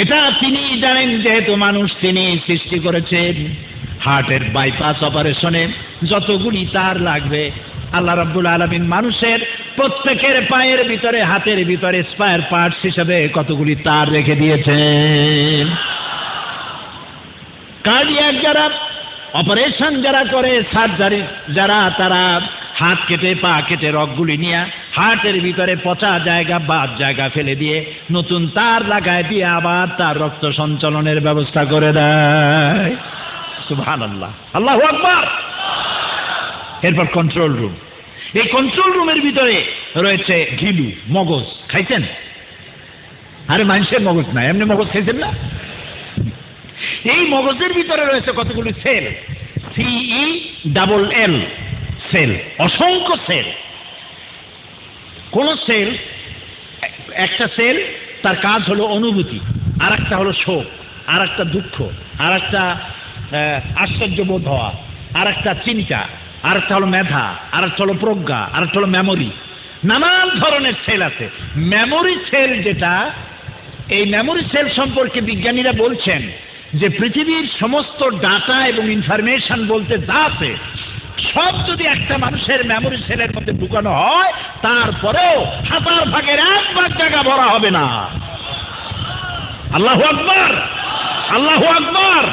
এটা তিনি জানেন, যেহেতু মানুষ তিনি সৃষ্টি করেছেন। হার্টের বাইপাস অপারেশনে যতগুলি তার লাগবে আল্লাহ রাব্বুল আলামিন মানুষের প্রত্যেকের পায়ের ভিতরে, হাতের ভিতরে স্পায়ার পার্টস হিসেবে কতগুলি তার রেখে দিয়েছেন। কার্ডিয়াক যারা অপারেশন যারা করে, সার্জারি যারা, তারা হাত কেটে পা কেটে রগগুলি নিয়ে হার্টের ভিতরে পচা জায়গা বাদ জায়গা ফেলে দিয়ে নতুন তার লাগায় দিয়ে আবার তার রক্ত সঞ্চালনের ব্যবস্থা করে দেয়। সুবহানাল্লাহ, আল্লাহু আকবার। এরপর কন্ট্রোল রুম। এই কন্ট্রোল রুমের ভিতরে রয়েছে ঘিলু, মগজ। খাইছেন? আরে মানুষের মগজ না, এমনি মগজ খাইছেন না? এই মগজের ভিতরে রয়েছে কতগুলি সেল, CELL সেল, অসংখ্য সেল। কোন সেল, একটা সেল তার কাজ হলো অনুভূতি, আর একটা হলো শোক, আর একটা দুঃখ, আর একটা আশ্চর্যবোধ হওয়া, আর একটা চিন্তা, আর একটা হলো মেধা, আর একটা হলো প্রজ্ঞা, আর একটা হলো মেমোরি। নানান ধরনের সেল আছে। মেমোরি সেল যেটা, এই মেমোরি সেল সম্পর্কে বিজ্ঞানীরা বলছেন যে পৃথিবীর সমস্ত ডাটা এবং ইনফরমেশন বলতে যা আছে সব যদি একটা মানুষের মেমোরি সেলের মধ্যে ঢুকানো হয়, তারপরেও 1000 ভাগের 1 ভাগ জায়গা ভরা হবে না। আল্লাহু আকবার, আল্লাহু আকবার,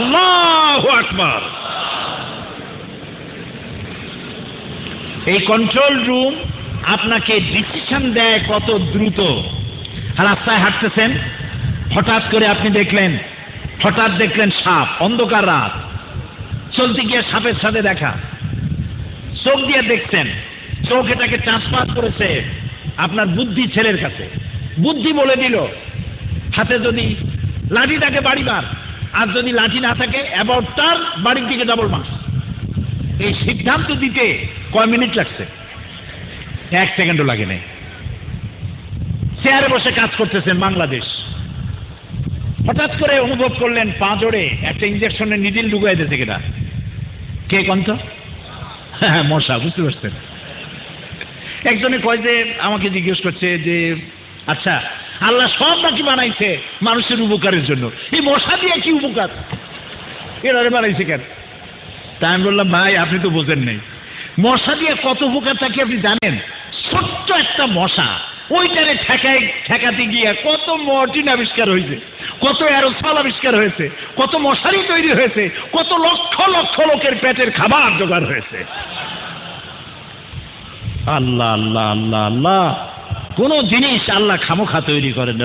আল্লাহু আকবার। এই কন্ট্রোল রুম আপনাকে ডিসিশন দেয় কত দ্রুত। রাস্তায় হাঁটতেছেন, হঠাৎ করে আপনি দেখলেন সাপ, অন্ধকার রাত, চলতে গিয়ে সাপের সাথে দেখা, চোখ দিয়ে দেখছেন, চোখ এটাকে ট্রান্সফার করেছে আপনার বুদ্ধি ছেলের কাছে। বুদ্ধি বলে দিল হাতে যদি লাঠিটাকে বাড়ি মার, আর যদি লাঠি না থাকে অ্যাবাউট টার্ন, বাড়ির দিকে ডাবল মার্চ। এই সিদ্ধান্ত দিতে কয় মিনিট লাগছে? 1 সেকেন্ডও লাগে নাই। চেয়ারে বসে কাজ করতেছেন বাংলাদেশ, হঠাৎ করে অনুভব করলেন পা জোড়ে একটা ইঞ্জেকশনের নিডিল ঢুকাই দিয়েছে। কিনা কে কন্ত? হ্যাঁ, মশা। বুঝতে পারছেন? একজনে কয় যে, আমাকে জিজ্ঞেস করছে যে আচ্ছা আল্লাহ সব নাকি বানাইছে মানুষের উপকারের জন্য, এই মশা দিয়ে কি উপকার এরারে বানাইছে কেন? তা আমি বললাম, ভাই আপনি তো বোঝেন নাই, মশা দিয়ে কত উপকার থাকে আপনি জানেন? ছোট্ট একটা মশা, ওইটারে ঠেকাতে গিয়ে কত মর্টিন আবিষ্কার হয়েছে, কত অ্যারোসল আবিষ্কার হয়েছে, কত মশারি তৈরি হয়েছে, কত লক্ষ লক্ষ লোকের পেটের খাবার জোগাড় হয়েছে। আল্লাহ আল্লাহ আল্লাহ আল্লাহ, কোন জিনিস আল্লাহ খামোখা তৈরি করেন।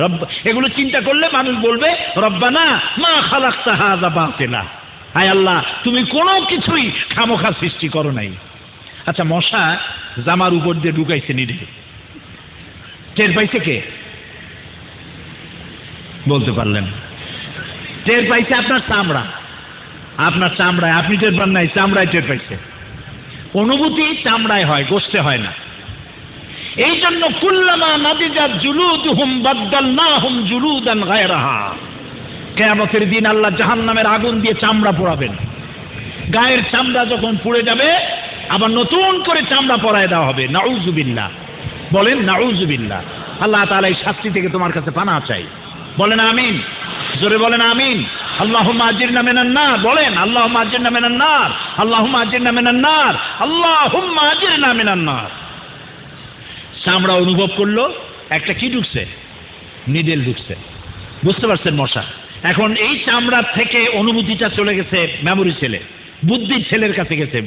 এগুলো চিন্তা করলে মানুষ বলবে, রব্বানা মা খালাকতা হাযা বাতিলা, হায় আল্লাহ তুমি কোনো কিছুই খামোখা সৃষ্টি করো নাই। আচ্ছা, মশা জামার উপর দিয়ে ঢুকাইছে নিডে, টের পাইছে কে? বলতে পারলেন? টের পাইছে আপনার চামড়া, আপনার চামড়ায়। আপনি টের পান নাই, চামড়ায় টের পাইছে। অনুভূতি চামড়ায় হয়, গোশতে হয় না। এই জন্য কুল্লামা নাদিজাত জুলুদুহুম বাদদালনাহুম জুলুদান গায়রাহা, কিয়ামতের দিন আল্লাহ জাহান্নামের আগুন দিয়ে চামড়া পোড়াবেন। গায়ের চামড়া যখন পুড়ে যাবে আবার নতুন করে চামড়া পরায় দেওয়া হবে। নাউযুবিল্লাহ, বলেন নাউযুবিল্লাহ। আল্লাহ তাআলা এই শাস্তি থেকে তোমার কাছে পানা চাই। বলেন আমিন, জোরে বলেন আমিন। আল্লাহুম্মা আজিরনা মিনান নার, বলেন আল্লাহুম্মা আজিরনা মিনান নার, আল্লাহুম্মা আজিরনা মিনান নার, আল্লাহুম্মা আজিরনা মিনান নার। চামড়া অনুভব করলো একটা কি ঢুকছে? নিডেল ঢুকছে। বুঝতে পারছেন মশা? এখন এই চামড়ার থেকে অনুভূতিটা চলে গেছে মেমোরি সেলে, বুদ্ধির ছেলের কাছে গেছে।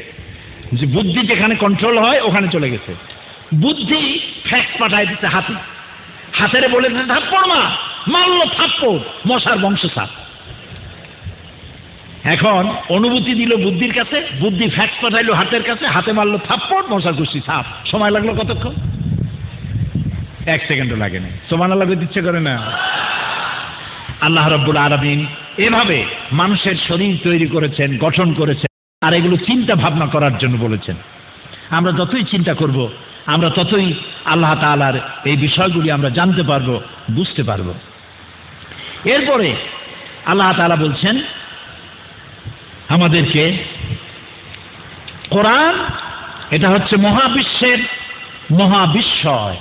যে বুদ্ধি যেখানে কন্ট্রোল হয় ওখানে চলে গেছে। বুদ্ধি ফ্যাক্স পাঠায় দিচ্ছে হাতে, হাতেরে বলেছে থাপ্পড় মা, মারলো থাপ্পড়, মশার বংশ সাপ। এখন অনুভূতি দিল বুদ্ধির কাছে, বুদ্ধি ফ্যাক্স পাঠাইলো হাতের কাছে, হাতে মারলো থাপ্পড়, মশার গোষ্ঠী সাপ। সময় লাগলো কতক্ষণ? 1 সেকেন্ডও লাগে না। সুবহানাল্লাহ দিচ্ছে করে না? আল্লাহ রাব্বুল আলামিন এভাবে মানুষের শরীর তৈরি করেছেন, গঠন করেছেন, আর এগুলো চিন্তা ভাবনা করার জন্য বলেছেন। আমরা যতই চিন্তা করব আমরা ততই আল্লাহ তাআলার এই বিষয়গুলি আমরা জানতে পারবো, বুঝতে পারবো। এরপরে আল্লাহ তাআলা বলছেন আমাদেরকে, কোরআন এটা হচ্ছে মহাবিশ্বের মহাবিস্ময়।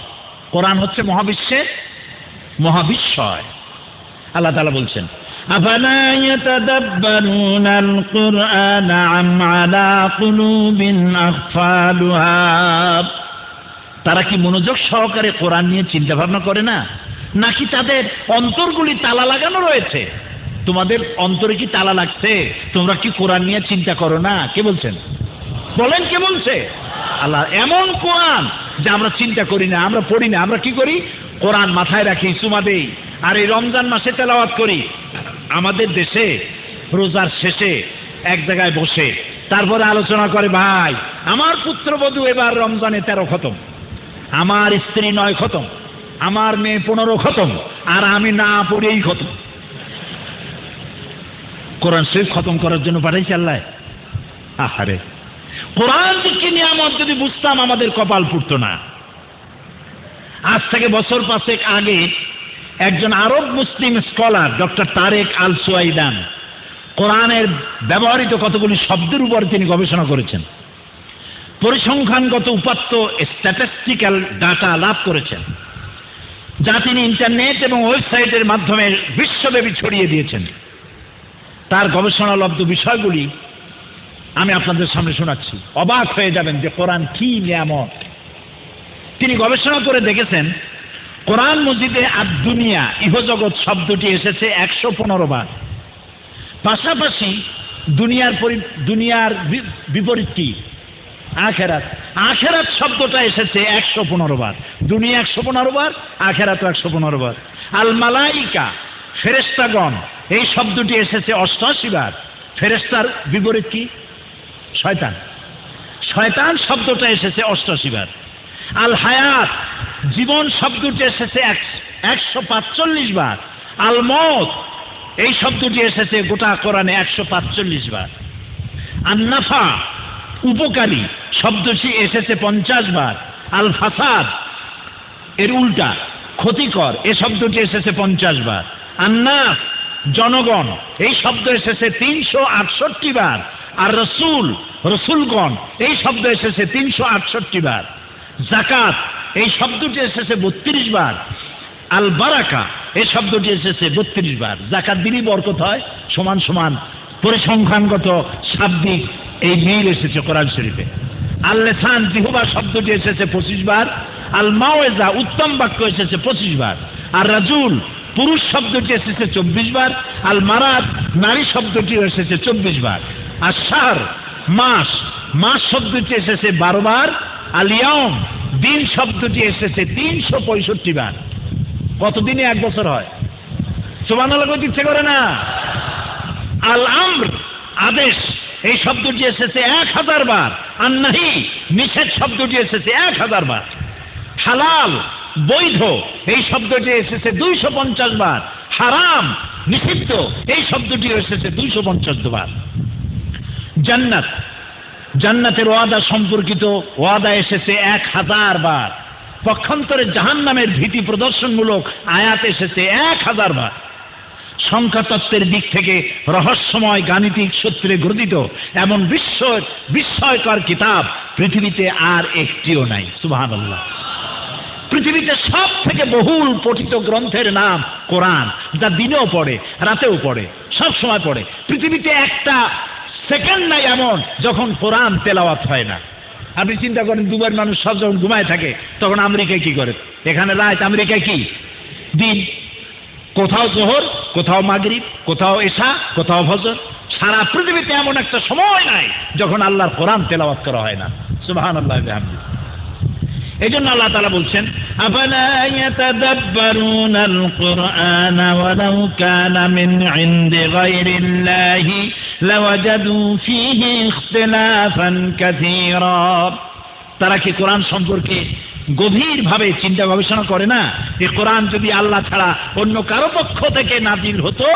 কোরআন হচ্ছে মহাবিশ্বের মহাবিস্ময়। আল্লাহ তাআলা বলছেন, আফালা ইয়াতাদাব্বারুনাল কুরআনা আম আলা কুলুবিন আকফালুহা, তারা কি মনোযোগ সহকারে কোরআন নিয়ে চিন্তা ভাবনা করে না, নাকি তাদের অন্তরগুলি তালা লাগানো রয়েছে? তোমাদের অন্তরে কি তালা লাগছে? তোমরা কি কোরআন নিয়ে চিন্তা করো না? কে বলছেন? বলেন কে বলছে? আল্লাহ। এমন কোরআন যে আমরা চিন্তা করি না, আমরা পড়ি না, আমরা কি করি? কোরআন মাথায় রাখি, চুমা দেই, আর এই রমজান মাসে তেলাওয়াত করি। আমাদের দেশে রোজার শেষে এক জায়গায় বসে তারপরে আলোচনা করে, ভাই আমার পুত্রবধূ এবার রমজানে 13 খতম, আমার স্ত্রী 9 খতম, আমার মেয়ে 15 খতম, আর আমি না পড়েই খতম। কোরআন শরীফ খতম করার জন্য পাঠাইছে আল্লাহ। আহারে, কোরআন কি নিয়ামত যদি বুঝতাম আমাদের কপাল ফুটতো না। আজ থেকে বছর 5 আগে একজন আরব মুসলিম স্কলার ডক্টর তারেক আল সুয়াইদান কোরআনের ব্যবহৃত কতগুলি শব্দের উপর তিনি গবেষণা করেছেন, পরিসংখ্যানগত উপাত্ত স্ট্যাটিস্টিক্যাল ডাটা লাভ করেছেন, যা তিনি ইন্টারনেট এবং ওয়েবসাইটের মাধ্যমে বিশ্বব্যাপী ছড়িয়ে দিয়েছেন। তার গবেষণালব্ধ বিষয়গুলি আমি আপনাদের সামনে শোনাচ্ছি, অবাক হয়ে যাবেন যে কোরআন কি নিয়ামত। তিনি গবেষণা করে দেখেছেন কোরআন মজিদে আদ-দুনিয়া ইহজগৎ শব্দটি এসেছে 115 বার। পাশাপাশি দুনিয়ার বিপরীত কি? আখেরাত। আখেরাত শব্দটা এসেছে 115 বার। দুনিয়া 115 বার, আখেরাত 115 বার। আল মালাইকা ফেরেশতাগণ, এই শব্দটি এসেছে 88 বার। ফেরেশতার বিপরীত কি? শয়তান। শয়তান শব্দটা এসেছে 88 বার। আল হায়াত জীবন শব্দটি এসেছে 145 বার। আল মউত এই শব্দটি এসেছে গোটা কোরআনে 145 বার। আন-নাফা উপকারী শব্দটি এসেছে 50 বার। আল ফাসাদ এর উল্টা ক্ষতিকর এই শব্দটি এসেছে 50 বার। আন-নাস জনগণ এই শব্দ এসেছে 368 বার। আর রসুল রসুলগণ এই শব্দ এসেছে 368 বার। যাকাত এই শব্দটি এসেছে 32 বার। আল বারাকা এই শব্দটি এসেছে 32 বার। যাকাত দিলেই বরকত হয়, সমান সমান পরিসংখ্যানগত শাব্দিক এই মিল এসেছে কোরআন শরীফে। আল লিসান জিহবা শব্দটি এসেছে 25 বার। আল মাওয়েজা উত্তম বাক্য এসেছে 25 বার। আর রাজুল পুরুষ শব্দটি এসেছে 24 বার। আল মারাত নারী শব্দটি এসেছে 24 বার। আর শাহর মাস, মাস শব্দটি এসেছে 12 বার। আল ইয়াউম দিন শব্দটি এসেছে 365 বার। কতদিনে এক বছর হয়? সুবহানাল্লাহ কইতে ইচ্ছে করে না? আল আমর আদেশ এই শব্দটি এসেছে 1000 বার। আর নাহি নিষেধ শব্দটি এসেছে 1000 বার। হালাল বৈধ এই শব্দটি এসেছে 250 বার। হারাম নিষিদ্ধ এই শব্দটি এসেছে 250 বার। জান্নাত জান্নাতের ওয়াদা সম্পর্কিত ওয়াদা এসেছে 1000 বার। পক্ষান্তরে জাহান্নামের ভীতি প্রদর্শনমূলক আয়াত এসেছে 1000 বার। সংখ্যাতত্ত্বের দিক থেকে রহস্যময় গাণিতিক সূত্রে গ্রথিত এমন বিস্ময়কর কিতাব পৃথিবীতে আর একটিও নাই। সুবহানাল্লাহ। পৃথিবীতে সব থেকে বহুল পঠিত গ্রন্থের নাম কোরআন, যা দিনেও পড়ে রাতেও পড়ে সব সময় পড়ে। পৃথিবীতে একটা সেকেন্ড নাই এমন যখন কোরআন তেলাওয়াত হয় না। আপনি চিন্তা করেন, দুবার মানুষ সব যখন ঘুমায় থাকে তখন আমেরিকায় কি করে? এখানে রাত, আমেরিকায় কি দিন। কোথাও জোহর, কোথাও মাগরিব, কোথাও এশা, কোথাও ফজর। সারা পৃথিবীতে এমন একটা সময় নাই যখন আল্লাহর কোরআন তেলাওয়াত করা হয় না। সুবহানাল্লাহ ওয়া বিহামদিহি। এই জন্য আল্লাহ তাআলা বলছেন, আফালা ইয়াতাদাব্বারুনাল কুরআনা ওয়ালাউ কানা মিন ইনদি গায়রিল্লাহি লাওয়াজাদু ফীহি ইখতিলাফান কাসীরা। তারা কি কোরআন সম্পর্কে গভীরভাবে চিন্তা গবেষণা করে না? এই কোরআন যদি আল্লাহ ছাড়া অন্য কারো পক্ষ থেকে নাযিল হতো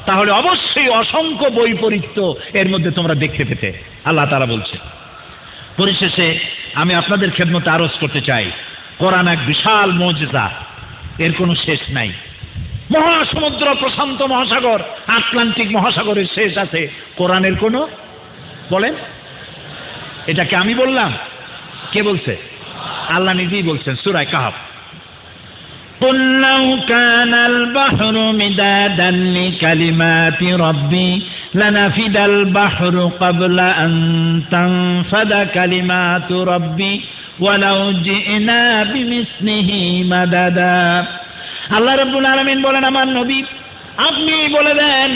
তাহলে অবশ্যই অসংখ্য বৈপরীত্য এর মধ্যে তোমরা দেখতে পেতে। আল্লাহ তাআলা বলছেন। পরিশেষে আমি আপনাদের খেদমতে আরজ করতে চাই, কোরআন এক বিশাল মুজিজা, এর কোনো শেষ নাই। মহাসমুদ্র, প্রশান্ত মহাসাগর, আটলান্টিক মহাসাগরের শেষ আছে, কোরআনের কোনো বলেন? এটাকে আমি বললাম? কে বলছে? আল্লাহ নিজেই বলছেন সূরা কাহফ, قُلْ لَوْ كَانَ الْبَحْرُ مِدَادًا لِكَلِمَاتِ رَبِّي لَنَفِدَ الْبَحْرُ قَبْلَ أَن تَنفَدَ كَلِمَاتُ رَبِّي وَلَوْ جِئْنَا بِمِثْلِهِ مَدَدًا। আল্লাহ রাব্বুল আলামিন বলেন, আমার নবী আপনি বলে দেন,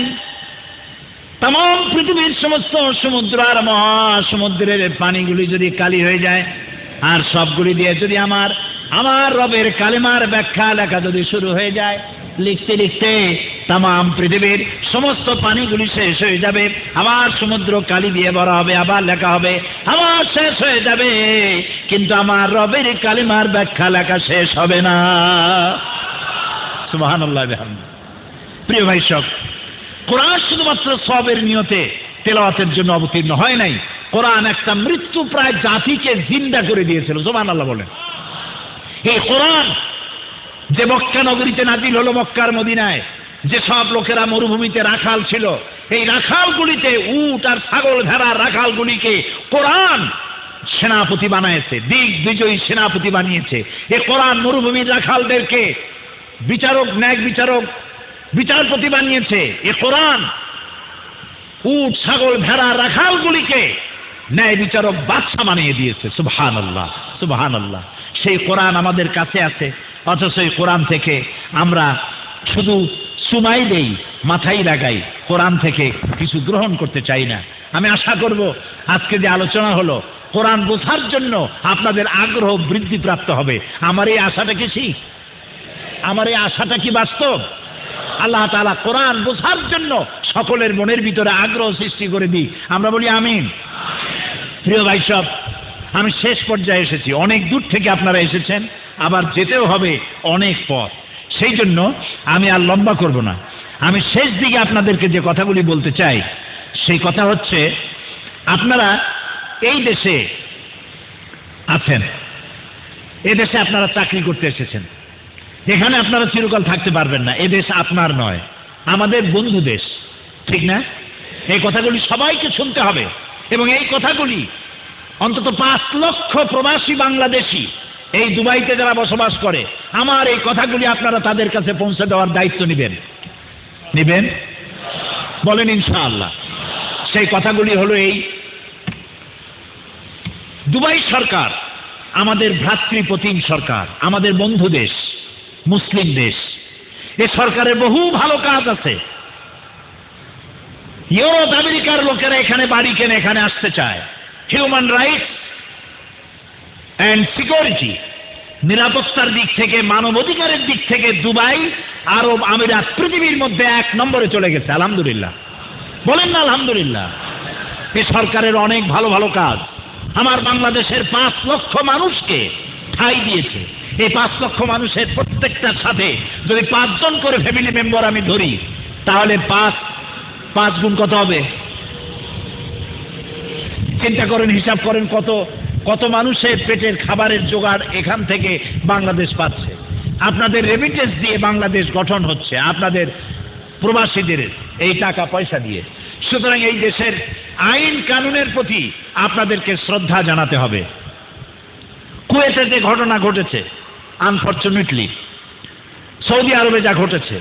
तमाम পৃথিবীর সমস্ত সমুদ্র আর মহাসমুদ্রের পানিগুলি যদি কালি হয়ে যায় আর সবগুলি দিয়ে যদি আমার রবের কালেমার ব্যাখ্যা লেখা যদি শুরু হয়ে যায়, লিখতে লিখতে तमाम পৃথিবীর সমস্ত পানিগুলি শেষ হয়ে যাবে, আবার সমুদ্র কালি দিয়ে ভরা হবে, আবার লেখা হবে, আবার শেষ হয়ে যাবে, কিন্তু আমার রবের কালেমার ব্যাখ্যা লেখা শেষ হবে না। সুবহানাল্লাহ বিহামদিহি। প্রিয় ভাই সব, কোরআন শুধুমাত্র সওয়াবের নিয়তে তেলাওয়াতের জন্য অবতীর্ণ হয় নাই, কোরআন একটা মৃত্যুপ্রায় জাতিকে জিন্দা করে দিয়েছিল। সুবহানাল্লাহ বলেন। এই কোরআন যে মক্কা নগরীতে নাজিল হলো, মক্কার মদিনায় যে সব লোকেরা মরুভূমিতে রাখাল ছিল, এই রাখালগুলিতে উট আর ছাগল ভেড়ার রাখালগুলিকে কোরআন সেনাপতি বানাইছে, দিগ্বিজয়ী সেনাপতি বানিয়েছে। এই কোরআন মরুভূমির রাখালদেরকে বিচারক, ন্যায় বিচারক, বিচারপতি বানিয়েছে। এই কোরআন উট ছাগল ভেড়ার রাখালগুলিকে ন্যায় বিচারক বাদশা বানিয়ে দিয়েছে। সুবহানাল্লাহ, সুবহানাল্লাহ। সেই কোরআন আমাদের কাছে আছে, অথচ এই কোরআন থেকে আমরা শুধু সুমাই দেই, মাথায় লাগাই, কোরআন থেকে কিছু গ্রহণ করতে চাই না। আমি আশা করব আজকে যে আলোচনা হলো, কোরআন বোঝার জন্য আপনাদের আগ্রহ বৃদ্ধিপ্রাপ্ত হবে। আমার এই আশাটা কি ঠিক? আমার এই আশাটা কি বাস্তব? আল্লাহ তাআলা কোরআন বোঝার জন্য সকলের মনের ভিতরে আগ্রহ সৃষ্টি করে দিই। আমরা বলি আমিন। প্রিয় ভাই সব, আমি শেষ পর্যায়ে এসেছি। অনেক দূর থেকে আপনারা এসেছেন, আবার যেতেও হবে অনেক পথ। সেই জন্য আমি আর লম্বা করব না। আমি শেষ দিকে আপনাদেরকে যে কথাগুলি বলতে চাই সেই কথা হচ্ছে, আপনারা এই দেশে আছেন, এ দেশে আপনারা চাকরি করতে এসেছেন, এখানে আপনারা চিরকাল থাকতে পারবেন না। এ দেশ আপনার নয়, আমাদের বন্ধু দেশ, ঠিক না? এই কথাগুলি সবাইকে শুনতে হবে এবং এই কথাগুলি অন্তত 5 লক্ষ প্রবাসী বাংলাদেশি এই দুবাইতে যারা বসবাস করে, আমার এই কথাগুলি আপনারা তাদের কাছে পৌঁছে দেওয়ার দায়িত্ব নিবেন বলেন ইনশাআল্লাহ। সেই কথাগুলি হলো এই, দুবাই সরকার আমাদের ভ্রাতৃপ্রতিম সরকার, আমাদের বন্ধু দেশ, মুসলিম দেশ। এ সরকারের বহু ভালো কাজ আছে। ইউরোপ আমেরিকার লোকেরা এখানে বাড়ি কেনে, এখানে আসতে চায়। হিউম্যান রাইটস অ্যান্ড সিকিউরিটি, নিরাপত্তার দিক থেকে, মানবাধিকারের দিক থেকে দুবাই, আরব আমিরাত পৃথিবীর মধ্যে 1 নম্বরে চলে গেছে। আলহামদুলিল্লাহ, বলেন না আলহামদুলিল্লাহ। এই সরকারের অনেক ভালো ভালো কাজ আমার বাংলাদেশের 5 লক্ষ মানুষকে ঠাঁই দিয়েছে। এই 5 লক্ষ মানুষের প্রত্যেকটার সাথে যদি 5 জন করে ফ্যামিলি মেম্বার আমি ধরি, তাহলে 5 গুণ কত হবে? চিন্তা করেন, হিসাব করেন কত মানুষের পেটের খাবারের জোগাড় এখান থেকে বাংলাদেশ পাচ্ছে। আপনাদের রেমিটেন্স দিয়ে বাংলাদেশ গঠন হচ্ছে, আপনাদের প্রবাসীদের এই টাকা পয়সা দিয়ে। সুতরাং এই দেশের আইন কানুনের প্রতি আপনাদেরকে শ্রদ্ধা জানাতে হবে। কুয়েতে যে ঘটনা ঘটেছে, আনফরচুনেটলি সৌদি আরবে যা ঘটেছে,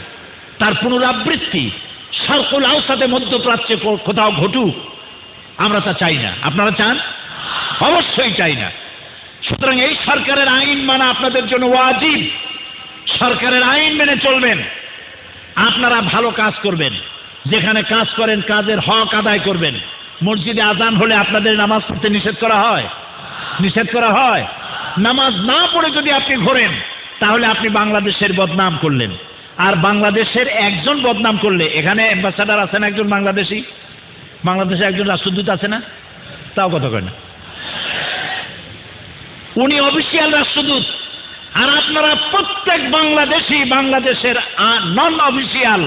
তার পুনরাবৃত্তি শারকুল আওসাতে, মধ্যপ্রাচ্যে কোথাও ঘটুক, আমরা তা চাই না। আপনারা চান? অবশ্যই চাই না। সুতরাং এই সরকারের আইন মানা আপনাদের জন্য ওয়াজিব। সরকারের আইন মেনে চলবেন, আপনারা ভালো কাজ করবেন, যেখানে কাজ করেন কাজের হক আদায় করবেন। মসজিদে আজান হলে আপনাদের নামাজ পড়তে নিষেধ করা হয়? নামাজ না পড়ে যদি আপনি ঘোরেন, তাহলে আপনি বাংলাদেশের বদনাম করলেন। আর বাংলাদেশের একজন বদনাম করলে, এখানে অ্যাম্বাসাডার আছেন একজন বাংলাদেশি, বাংলাদেশে একজন রাষ্ট্রদূত আছে না? তাও কথা কয় না, উনি অফিসিয়াল রাষ্ট্রদূত। আর আপনারা প্রত্যেক বাংলাদেশি বাংলাদেশের নন অফিসিয়াল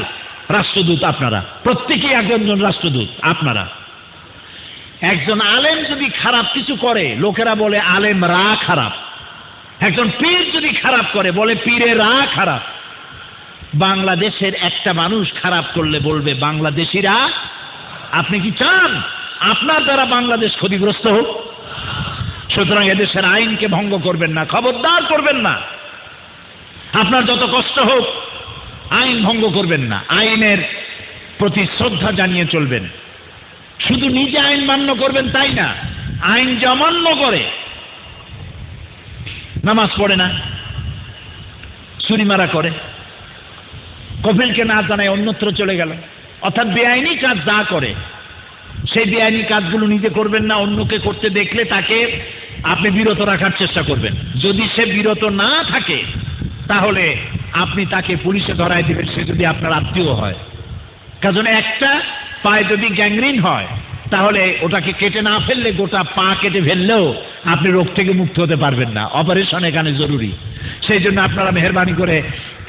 রাষ্ট্রদূত। আপনারা প্রত্যেকেই একজন রাষ্ট্রদূত। আপনারা একজন আলেম যদি খারাপ কিছু করে, লোকেরা বলে আলেমরা খারাপ। একজন পীর যদি খারাপ করে, বলে পীরেরা খারাপ। বাংলাদেশের একটা মানুষ খারাপ করলে বলবে বাংলাদেশিরা। আপনি কি চান আপনার দ্বারা বাংলাদেশ ক্ষতিগ্রস্ত হোক? সুতরাং এদেশের আইনকে ভঙ্গ করবেন না, খবরদার করবেন না। আপনার যত কষ্ট হোক, আইন ভঙ্গ করবেন না। আইনের প্রতি শ্রদ্ধা জানিয়ে চলবেন। শুধু নিজে আইন মান্য করবেন তাই না, আইন যে অমান্য করে, নামাজ পড়ে না, চুরি মারা করে, কফিলকে না জানায় অন্যত্র চলে গেল, অর্থাৎ বেআইনি কাজ যা করে, সেই বেআইনি কাজগুলো নিজে করবেন না। অন্যকে করতে দেখলে তাকে আপনি বিরত রাখার চেষ্টা করবেন। যদি সে বিরত না থাকে, তাহলে আপনি তাকে পুলিশে ধরায় দিবেন, সে যদি আপনার আত্মীয় হয়। কারণ একটা পায়ে যদি গ্যাংগ্রিন হয়, তাহলে ওটাকে কেটে না ফেললে, গোটা পা কেটে ফেললেও আপনি রোগ থেকে মুক্ত হতে পারবেন না। অপারেশন এখানে জরুরি। সেই জন্য আপনারা মেহরবানি করে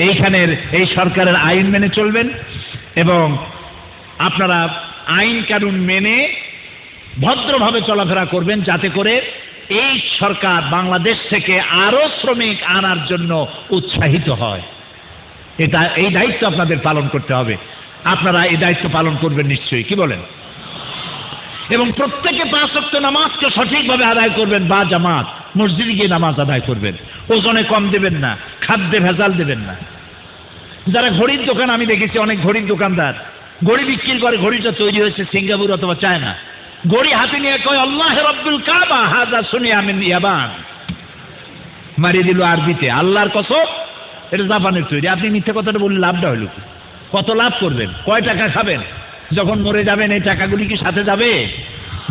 এইখানের এই সরকারের আইন মেনে চলবেন এবং আপনারা আইন কানুন মেনে ভদ্রভাবে চলাফেরা করবেন, যাতে করে এই সরকার বাংলাদেশ থেকে আরো শ্রমিক আনার জন্য উৎসাহিত হয়। এই দায়িত্ব আপনাদের পালন করতে হবে। আপনারা এই দায়িত্ব পালন করবেন নিশ্চয়ই, কি বলেন? এবং প্রত্যেকে 5 ওয়াক্ত নামাজকে সঠিকভাবে আদায় করবেন, বা জামাত মসজিদে গিয়ে নামাজ আদায় করবেন। ওজনে কম দেবেন না, খাদ্যে ভেজাল দেবেন না। যারা ঘড়ির দোকান, আমি দেখেছি অনেক ঘড়ির দোকানদার ঘড়ি বিক্রি করে, ঘড়িটা তৈরি হয়েছে সিঙ্গাপুর অথবা চায়না, ঘড়ি হাতে নিয়ে কয় আল্লাহ রাব্বুল কাবা হাযা সুনিয়া মিন ইয়াবান, মারিয়ে দিল আরবিতে, আল্লাহর কসম এটা জাপানের তৈরি। আপনি মিথ্যা কথাটা বললে লাভটা হইল কি? কত লাভ করবেন? কয় টাকা খাবেন? যখন মরে যাবেন এই টাকাগুলি কি সাথে যাবে?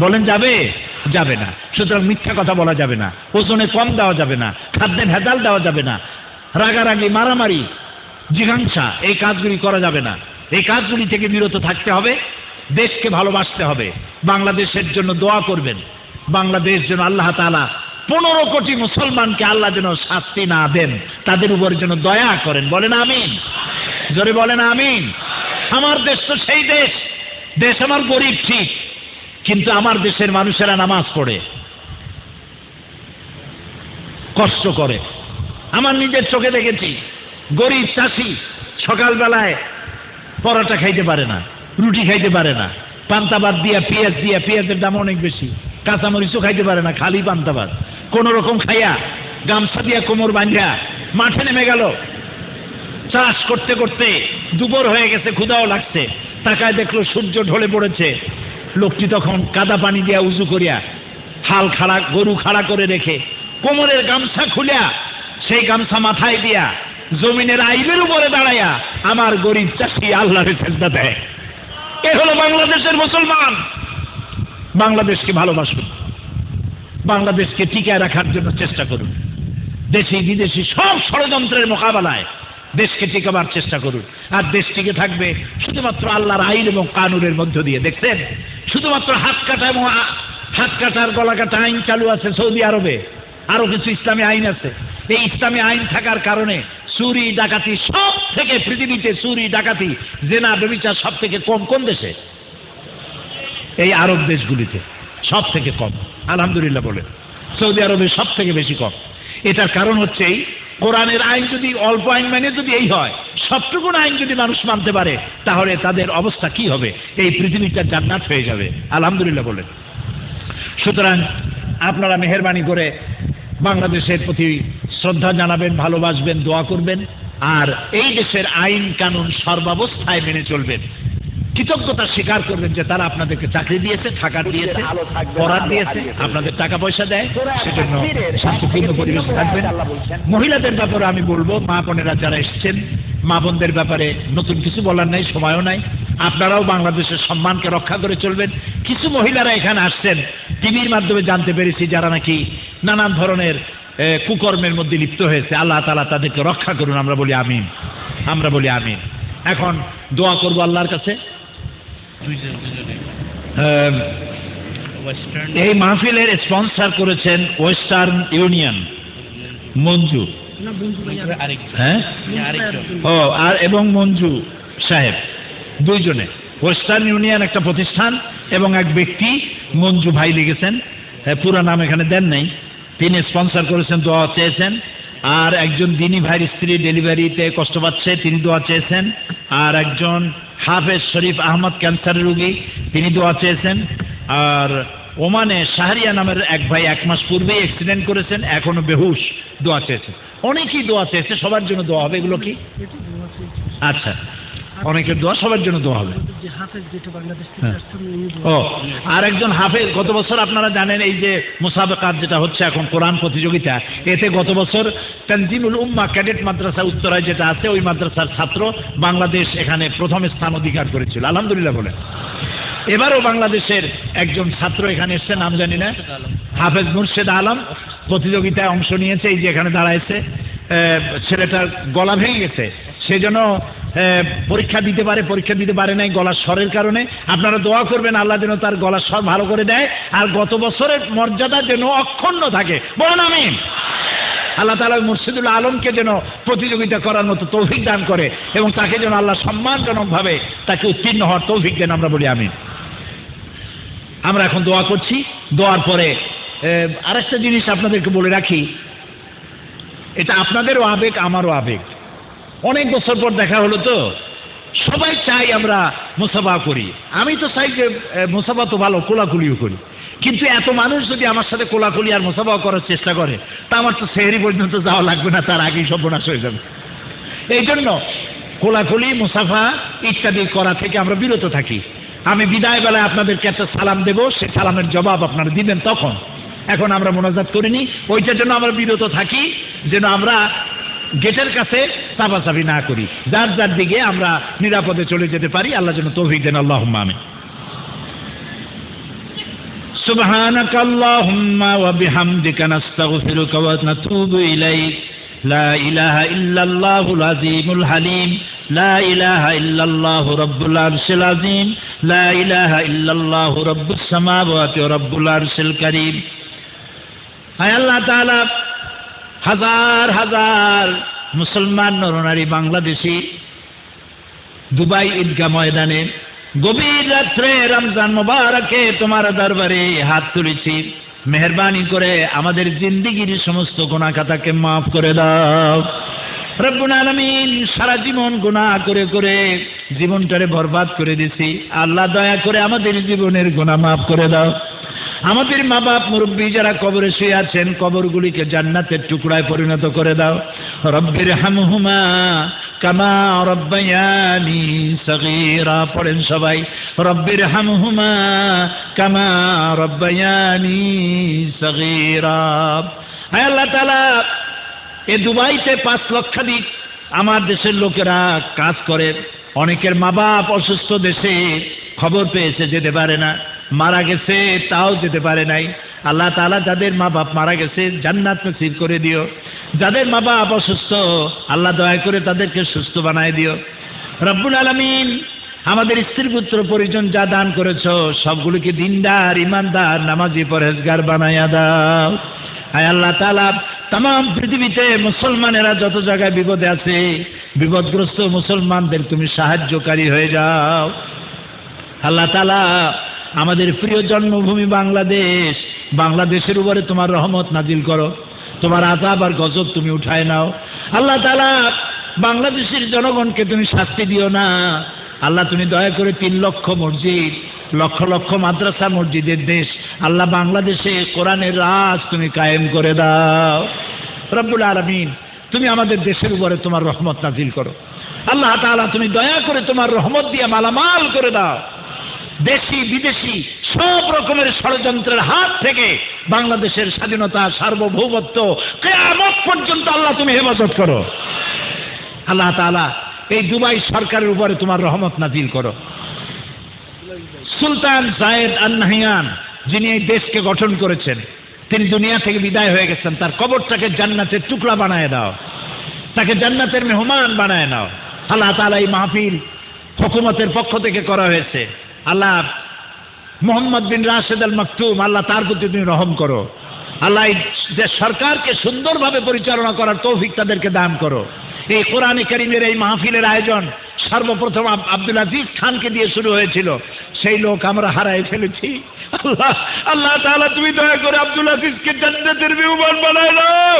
বলেন যাবে? যাবে না। সুতরাং মিথ্যা কথা বলা যাবে না, ওজনে কম দেওয়া যাবে না, খাদ্যে ভেজাল দেওয়া যাবে না, রাগারাগি, মারামারি, জিঘাংসা, এই কাজগুলি করা যাবে না। এই কাজগুলি থেকে বিরত থাকতে হবে। দেশকে ভালোবাসতে হবে। বাংলাদেশের জন্য দোয়া করবেন। বাংলাদেশ যেন আল্লাহ তাআলা 15 কোটি মুসলমানকে আল্লাহ যেন শাস্তি না দেন, তাদের উপর যেন দয়া করেন। বলেন আমিন, জোরে বলেন আমিন। আমার দেশ তো সেই দেশ, দেশ আমার গরিব ঠিক, কিন্তু আমার দেশের মানুষেরা নামাজ পড়ে, কষ্ট করে। আমার নিজের চোখে দেখেছি, গরিব চাষি সকালবেলায় পরোটা খাইতে পারে না, রুটি খাইতে পারে না, পান্তা ভাত দিয়া পেঁয়াজের দাম অনেক বেশি, কাঁচামরিচও খাইতে পারে না, খালি পান্তা ভাত কোন রকম খাইয়া গামছা দিয়া কোমর বাঁধা মাঠে নেমে গেল। চাষ করতে করতে দুপুর হয়ে গেছে, ক্ষুধাও লাগছে, তাকায় দেখলো সূর্য ঢলে পড়েছে। লোকটি তখন কাদা পানি দিয়া উজু করিয়া হাল খাড়া, গরু খাড়া করে রেখে কোমরের গামছা খুলিয়া সেই গামছা মাথায় দিয়া জমিনের আইবের উপরে দাঁড়াইয়া আমার গরিব চাষি আল্লাহর সেজদা দেয়। এ হলো বাংলাদেশের মুসলমান। বাংলাদেশকে ভালোবাসুন, বাংলাদেশকে টিকায় রাখার জন্য চেষ্টা করুন। দেশি বিদেশি সব ষড়যন্ত্রের মোকাবেলায় দেশকে টিকাবার চেষ্টা করুন। আর দেশ টিকে থাকবে শুধুমাত্র আল্লাহর আইন এবং কানুনের মধ্য দিয়ে। দেখছেন, শুধুমাত্র হাত কাটা এবং হাত কাটার গলা কাটা আইন চালু আছে সৌদি আরবে, আরো কিছু ইসলামী আইন আছে। এই ইসলামী আইন থাকার কারণে চুরি ডাকাতি সব থেকে, পৃথিবীতে চুরি ডাকাতি জেনা ব্যভিচার সব থেকে কম কোন দেশে? এই আরব দেশগুলিতে সব থেকে কম, আলহামদুলিল্লাহ বলে। সৌদি আরবে সব থেকে বেশি কম। এটার কারণ হচ্ছে এই কোরআনের আইন যদি অল্প আইন মানে যদি এই হয়, সবটুকুন আইন যদি মানুষ মানতে পারে, তাহলে তাদের অবস্থা কি হবে? এই পৃথিবীটা জান্নাত হয়ে যাবে, আলহামদুলিল্লাহ বলে। সুতরাং আপনারা মেহেরবানি করে বাংলাদেশের প্রতি শ্রদ্ধা জানাবেন, ভালোবাসবেন, দোয়া করবেন, আর এই দেশের আইন কানুন সর্বাবস্থায় মেনে চলবেন। কৃতজ্ঞতা স্বীকার করবেন যে তারা আপনাদেরকে চাকরি দিয়েছে, থাকার দিয়েছে, পড়ার দিয়েছে, আপনাদের টাকা পয়সা দেয়, সেজন্য শান্তিপূর্ণ পরিবেশ থাকবেন। মহিলাদের ব্যাপারে আমি বলবো, মা বোনেরা যারা এসছেন, মা বোনদের ব্যাপারে নতুন কিছু বলার নাই, সময়ও নাই। আপনারাও বাংলাদেশের সম্মানকে রক্ষা করে চলবেন। কিছু মহিলারা এখানে আসছেন, টিভির মাধ্যমে জানতে পেরেছি, যারা নাকি নানান ধরনের কুকর্মের মধ্যে লিপ্ত হয়েছে। আল্লাহ তাআলা তাদেরকে রক্ষা করুন, আমরা বলি আমিন, আমরা বলি আমিন। এখন দোয়া করবো আল্লাহর কাছে। এই মাহফিলের স্পন্সর করেছেন ওয়েস্টার্ন ইউনিয়ন, মঞ্জু, হ্যাঁ, ও আর এবং মঞ্জু সাহেব, দুইজনে। ওয়েস্টার্ন ইউনিয়ন একটা প্রতিষ্ঠান এবং এক ব্যক্তি মঞ্জু ভাই লিখেছেন, পুরা নাম এখানে দেন নাই, তিনি স্পন্সর করেছেন, দোয়া চেয়েছেন। আর একজন দিনী ভাইয়ের স্ত্রী ডেলিভারিতে কষ্ট পাচ্ছে, তিনি দোয়া চেয়েছেন। আর একজন হাফেজ শরীফ আহমদ ক্যান্সারের রোগী, তিনি দোয়া চেয়েছেন। আর ওমানে শাহরিয়া নামের এক ভাই 1 মাস পূর্বেই অ্যাক্সিডেন্ট করেছেন, এখনো বেহুশ, দোয়া চেয়েছেন। অনেকেই দোয়া চেয়েছে, সবার জন্য দোয়া হবে। এগুলো কি? আচ্ছা, অনেকের দোয়া, সবার জন্য দোয়া হবে। ও আর একজন হাফেজ, গত বছর আপনারা জানেন এই যে মুসাবাকাত যেটা হচ্ছে এখন কোরআন প্রতিযোগিতা, এতে গত বছর তানজিমুল উম্মাহ ক্যাডেট মাদ্রাসা উত্তরায় যেটা আছে, ওই মাদ্রাসার ছাত্র বাংলাদেশ এখানে প্রথম স্থান অধিকার করেছিল, আলহামদুলিল্লাহ বলে। এবারও বাংলাদেশের একজন ছাত্র এখানে এসছে, নাম জানি না, হাফেজ মুর্শেদ আলম, প্রতিযোগিতায় অংশ নিয়েছে। এই যে এখানে দাঁড়াইছে, ছেলেটার গলা ভেঙে গেছে, সেজন্য পরীক্ষা দিতে পারে, পরীক্ষা দিতে পারে নাই গলার স্বরের কারণে। আপনারা দোয়া করবেন আল্লাহ যেন তার গলার স্বর ভালো করে দেয়, আর গত বছরের মর্যাদা যেন অক্ষুণ্ণ থাকে, বলুন আমিন। আল্লাহ তাআলা মুর্শিদুল আলমকে যেন প্রতিযোগিতা করার মতো তৌফিক দান করে, এবং তাকে যেন আল্লাহ সম্মানজনকভাবে তাকে উত্তীর্ণ হওয়ার তৌফিক দেন, আমরা বলি আমিন। আমরা এখন দোয়া করছি। দোয়ার পরে আরেকটা জিনিস আপনাদেরকে বলে রাখি, এটা আপনাদেরও আবেগ, আমারও আবেগ। অনেক বছর পর দেখা হলো তো, সবাই চাই আমরা মুসাফা করি। আমি তো চাই যে মুসাফা তো ভালো, কোলাকুলিও করি, কিন্তু এত মানুষ যদি আমার সাথে কোলাকুলি আর মুসাফা করার চেষ্টা করে, তা আমার তো সেহরি পর্যন্ত যাওয়া লাগবে না, তার আগেই সর্বনাশ হয়ে যাবে। এই জন্য কোলাকুলি, মুসাফা ইত্যাদি করা থেকে আমরা বিরত থাকি। আমি বিদায় বেলায় আপনাদেরকে একটা সালাম দেব, সে সালামের জবাব আপনারা দিবেন তখন। এখন আমরা মোনাজাত করিনি, ওইটার জন্য আমরা বিরত থাকি, যেন আমরা গেটের কাছে চাপাচাপি না করি, যার যার দিকে আমরা নিরাপদে চলে যেতে পারি। আল্লাহ যেন তৌফিক দেন, আল্লাহুম্মা আমিন। সুবহানাকা আল্লাহুম্মা ওয়া বিহামদিকা নাস্তাগফিরুকা ওয়া নাতুবু ইলাইক। লা ইলাহা ইল্লাল্লাহুল আযীমুল হালিম। লা ইলাহা ইল্লাল্লাহু রাব্বুল আরশিল আযীম। লা ইলাহা ইল্লাল্লাহু রাব্বুস সামাওয়াতি ওয়া রাব্বুল আরশিল কারীম। হায় আল্লাহ তাআলা, হাজার হাজার মুসলমান নরনারী বাংলাদেশী দুবাই ঈদগাহ ময়দানে গভীর রাত্রে রমজান মোবারকে তোমার দরবারে হাত তুলেছি, মেহেরবানি করে আমাদের জিন্দেগির সমস্ত গুনাহ খাতাকে মাফ করে দাও। রব্বুল আলামিন, সারা জীবন গুনাহ করে করে জীবনটারে বরবাদ করে দিছি, আল্লাহ দয়া করে আমাদের জীবনের গুনাহ মাফ করে দাও। আমাদের মা বাপ মুরব্বী যারা কবরে শুয়ে আছেন, কবরগুলিকে জান্নাতের টুকরায় পরিণত করে দাও। রব্বির হামহুমা কামা রব্বায়ানি সগীরা, পড়েন সবাই, রব্বির হামহুমা কামা রব্বায়ানি সগীরা। হে আল্লাহ তাআলা, এই দুবাইতে 5 লক্ষাধিক আমার দেশের লোকেরা কাজ করে, অনেকের মা বাপ অসুস্থ, দেশে খবর পেয়েছে যেতে পারে না, মারা গেছে তাও যেতে পারে নাই। আল্লাহ তাআলা যাদের মা বাপ মারা গেছে জান্নাত নসিব করে দিও, যাদের মা বাপ অসুস্থ আল্লাহ দয়া করে তাদেরকে সুস্থ বানায় দিও। রব্বুল আলামিন, আমাদের স্ত্রী পুত্র পরিজন যা দান করেছো সবগুলোকে দিনদার, ইমানদার, নামাজি, পরহেজগার বানায়া দাও। আয় আল্লাহ তাআলা, तमाम পৃথিবীতে মুসলমানেরা যত জায়গায় বিপদে আছে, বিপদগ্রস্ত মুসলমানদের তুমি সাহায্যকারী হয়ে যাও। আল্লাহ তাআলা, আমাদের প্রিয় জন্মভূমি বাংলাদেশ, বাংলাদেশের উপরে তোমার রহমত নাজিল করো, তোমার আযাব আর গজব তুমি উঠায় নাও। আল্লাহ তাআলা, বাংলাদেশের জনগণকে তুমি শাস্তি দিও না। আল্লাহ, তুমি দয়া করে 3 লক্ষ মসজিদ, লক্ষ লক্ষ মাদ্রাসা মসজিদের দেশ আল্লাহ বাংলাদেশে কোরআনের রাজ তুমি কায়েম করে দাও। রব্বুল আলামিন, তুমি আমাদের দেশের উপরে তোমার রহমত নাজিল করো। আল্লাহ তাআলা, তুমি দয়া করে তোমার রহমত দিয়ে মালামাল করে দাও। দেশি বিদেশি সব রকমের ষড়যন্ত্রের হাত থেকে বাংলাদেশের স্বাধীনতা, সার্বভৌমত্ব কিয়ামত পর্যন্ত আল্লাহ তুমি হেফাজত করো। আল্লাহ তাআলা, এই দুবাই সরকারের উপরে তোমার রহমত নাজিল করো। সুলতান জায়েদ আল নাহিয়ান, যিনি এই দেশকে গঠন করেছেন, তিনি দুনিয়া থেকে বিদায় হয়ে গেছেন, তার কবরটাকে জান্নাতের টুকরা বানায় দাও, তাকে জান্নাতের মেহমান বানায় নাও। আল্লাহ তাআলা, এই মাহফিল হুকুমতের পক্ষ থেকে করা হয়েছে, আল্লাহ মোহাম্মদ বিন রাশেদ আল মাকতুম, আল্লাহ তার প্রতি তুমি রহম করো। আল্লাহ, এই দেশ সরকারকে সুন্দরভাবে পরিচালনা করার তৌফিক তাদেরকে দান করো। এই কোরআনে কারীমের এই মাহফিলের আয়োজন সর্বপ্রথম আব্দুল আজিজ খানকে দিয়ে শুরু হয়েছিল, সেই লোক আমরা হারাই ফেলেছি। আল্লাহ, আল্লাহ তাআলা, তুমি দয়া করে আব্দুল আজিজকে জান্নাতের মেহমান বানায় দাও।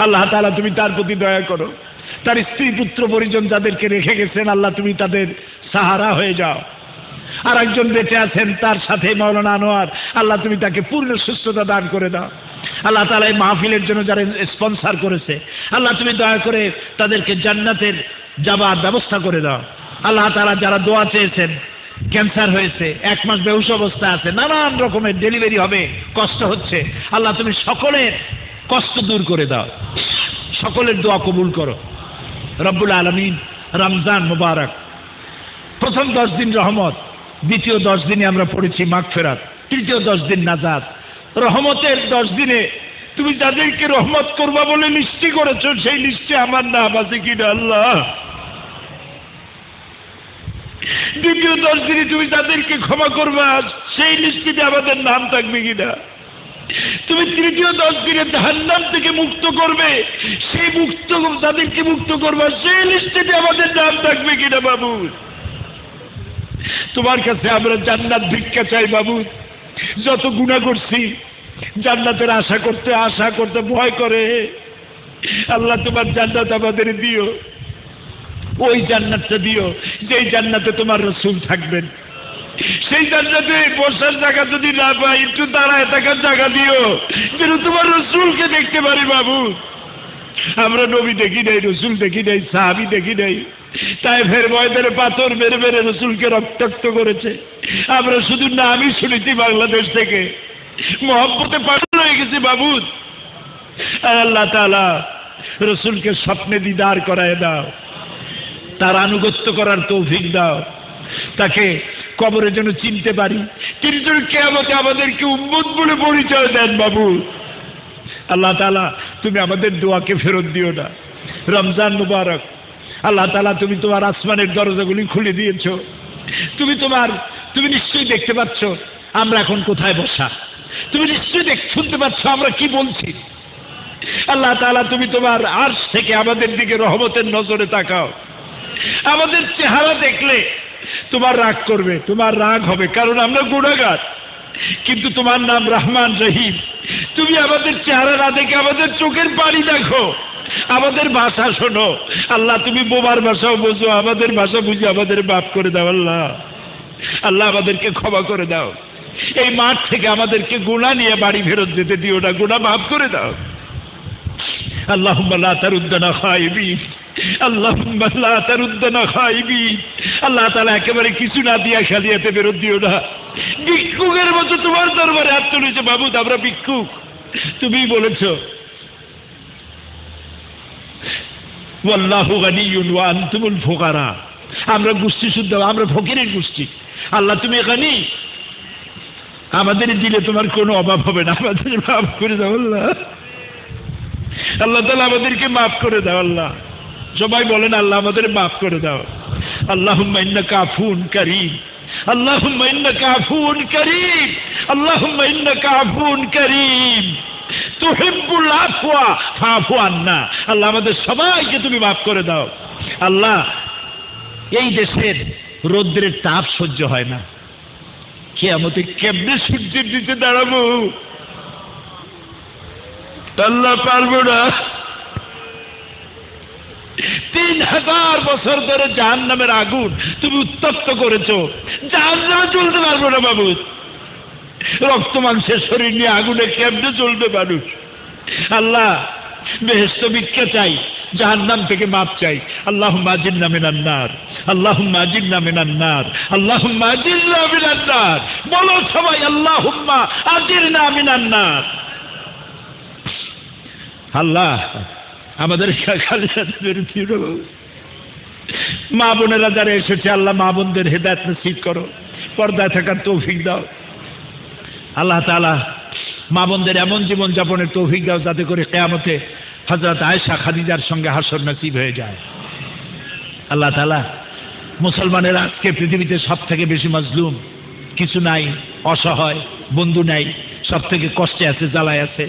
আল্লাহ তাআলা, তুমি তার প্রতি দয়া করো। তার স্ত্রী পুত্র পরিজন যাদেরকে রেখে গেছেন, আল্লাহ তুমি তাদের সাহারা হয়ে যাও। আর একজন বেঁচে আছেন, তার সাথে মাওলানা আনোয়ার, আল্লাহ তুমি তাকে পূর্ণ সুস্থতা দান করে দাও। আল্লাহ তাআলা, এই মাহফিলের জন্য যারা স্পন্সর করেছে, আল্লাহ তুমি দয়া করে তাদেরকে জান্নাতের যাবার ব্যবস্থা করে দাও। আল্লাহ তাআলা, যারা দোয়া চেয়েছেন, ক্যান্সার হয়েছে, 1 মাস বেহুশ অবস্থা আছে, নানান রকমের ডেলিভারি হবে, কষ্ট হচ্ছে, আল্লাহ তুমি সকলের কষ্ট দূর করে দাও, সকলের দোয়া কবুল করো। রব্বুল আলামিন, রমজান মুবারক, প্রথম 10 দিন রহমত, দ্বিতীয় 10 দিনে আমরা পড়েছি মাগফিরাত, তৃতীয় 10 দিন নাজাত। রহমতের 10 দিনে তুমি যাদেরকে রহমত করবা বলে লিস্টি করেছো, সেই লিস্টে আমার নাম আছে কিনা আল্লাহ? দ্বিতীয় 10 দিনে তুমি যাদেরকে ক্ষমা করবা, সেই লিস্টিতে আমাদের নাম থাকবে কিনা? তুমি তৃতীয় 10 দিনে জাহান্নাম থেকে মুক্ত করবে, সেই মুক্ত যাদেরকে মুক্ত করবা, সেই লিস্টিতে আমাদের নাম থাকবে কিনা বাবু? তোমার কাছে আমরা জান্নাত ভিক্ষা চাই বাবু। যত গুনাহ করছি, জান্নাতের আশা করতে ভয় করে। আল্লাহ, তোমার জান্নাত আমাদের দিও, ওই জান্নাতটা দিও যেই জান্নাতে তোমার রাসূল থাকবেন। সেই জান্নাতে বসার জায়গা যদি না পাই, একটু দাঁড়ায় থাকার জায়গা দিও, যেন তোমার রাসূলকে দেখতে পারি বাবু। আমরা নবী দেখি নাই, রাসূল দেখি নাই, সাহাবী দেখি নাই। তায়েফের ময়দানে পাথর মেরে মেরে রাসূলকে রক্তাক্ত করেছে, আমরা শুধু নামই শুনেছি বাংলাদেশ থেকে, মহব্বতে পাগল হয়ে গেছি বাবু। আল্লাহ তাআলা, রাসূলকে স্বপ্নে দিদার করায় দাও, তার আনুগত্য করার তৌফিক দাও, তাকে কবরে যেন চিনতে পারি, তিনি যেন কিয়ামতে আমাদেরকে উম্মত বলে পরিচয় দেন বাবু। আল্লাহ তাআলা, তুমি আমাদের দোয়াকে ফেরত দিও না। রমজান মুবারক, আল্লাহ তাআলা, তুমি তোমার আসমানের দরজাগুলি খুলে দিয়েছো, তুমি নিশ্চয়ই দেখতে পাচ্ছ আমরা এখন কোথায় বসা, তুমি নিশ্চয়ই শুনতে পাচ্ছ আমরা কি বলছি। আল্লাহ তাআলা তুমি তোমার আরশ থেকে আমাদের দিকে রহমতের নজরে তাকাও। আমাদের চেহারা দেখলে তোমার রাগ করবে, তোমার রাগ হবে, কারণ আমরা গুনাহগার। কিন্তু তোমার নাম রহমান রহিম। তুমি আমাদের চেহারা না দেখে আমাদের চোখের পানি দেখো, আমাদের ভাষা শোনো। আল্লাহ তুমি বোবার ভাষাও বোঝো, আমাদের ভাষা বুঝে আমাদের মাফ করে দাও। আল্লাহ আল্লাহ আমাদেরকে ক্ষমা করে দাও। এই মাঠ থেকে আমাদেরকে গুনাহ নিয়ে বাড়ি ফেরত যেতে দিও না, গুনাহ মাফ করে দাও। আল্লাহুম্মা লা তারুদ্দানা খাইবিন, আল্লাহুম্মা লা তারুদ্দানা খাইবিন। আল্লাহ তাআলা একেবারে কিছু না দিয়া খালিয়াতে ফেরত দিও না। ভিক্ষুকের মতো তোমার দরবারে হাত তুলেছে মাবুদ, আমরা ভিক্ষুক। তুমি বলেছো ওয়াল্লাহু গানিয়্যুন ওয়া আনতুমুল ফুকারা, আমরা গোষ্ঠী শুদ্ধ, আমরা ফকিরের গোষ্ঠী। আল্লাহ তুমি গানি, আমাদের দিলে তোমার কোনো অভাব হবে না, আমাদের মাফ করে দাও আল্লাহ। আল্লাহ তাআলা আমাদেরকে মাফ করে দাও আল্লাহ। সবাই বলেন আল্লাহ আমাদের মাফ করে দাও। আল্লাহুম্মা ইন্নাকা আফুন কারীম, আল্লাহুম্মা ইন্নাকা আফুন কারীম, আল্লাহুম্মা ইন্নাকা আফুন কারীম তুহিব্বুল আফওয়া ফাফু আন্না। আল্লাহ আমাদের সবাইকে তুমি মাফ করে দাও। আল্লাহ এই দেশের রৌদ্রের তাপ সহ্য হয় না, কিয়ামতে কেমনে সূর্যের নিচে দাঁড়াবো আল্লাহ, পারবো না। 3000 বছর ধরে জাহান্নামের আগুন তুমি উত্তপ্ত করেছো, জাহান্নামে চলতে পারবো না মাবুদ। রক্ত মাংসের শরীর নিয়ে আগুনে কেমনে চলবে মানুষ। আল্লাহ বেহেশত ভিক্ষা চাই, জাহান্নাম থেকে মাপ চাই। আল্লাহুম্মা আজিরনা মিনান নার, আল্লাহুম্মা আজিরনা মিনান নার, আল্লাহুম্মা আজিরনা মিনান নার। বলো সবাই আল্লাহুম্মা আজিরনা মিনান নার। আল্লাহ আমাদের খালি সাথে বেরোচ্ছি, মা বোনেরা যারা এসেছে আল্লাহ মা বোনদের হেদায়েত নসিব করো, পর্দায় থাকার তৌফিক দাও। আল্লাহ তাআলা মা বোনদের এমন জীবন যাপনের তৌফিক দাও যাতে করে কিয়ামতে হযরত আয়েশা খাদিজার সঙ্গে হাসর নসিব হয়ে যায়। আল্লাহ তাআলা মুসলমানেরা আজকে পৃথিবীতে সব থেকে বেশি মাজলুম, কিছু নাই, অসহায়, বন্ধু নাই, সব থেকে কষ্টে আছে, জ্বালায় আছে।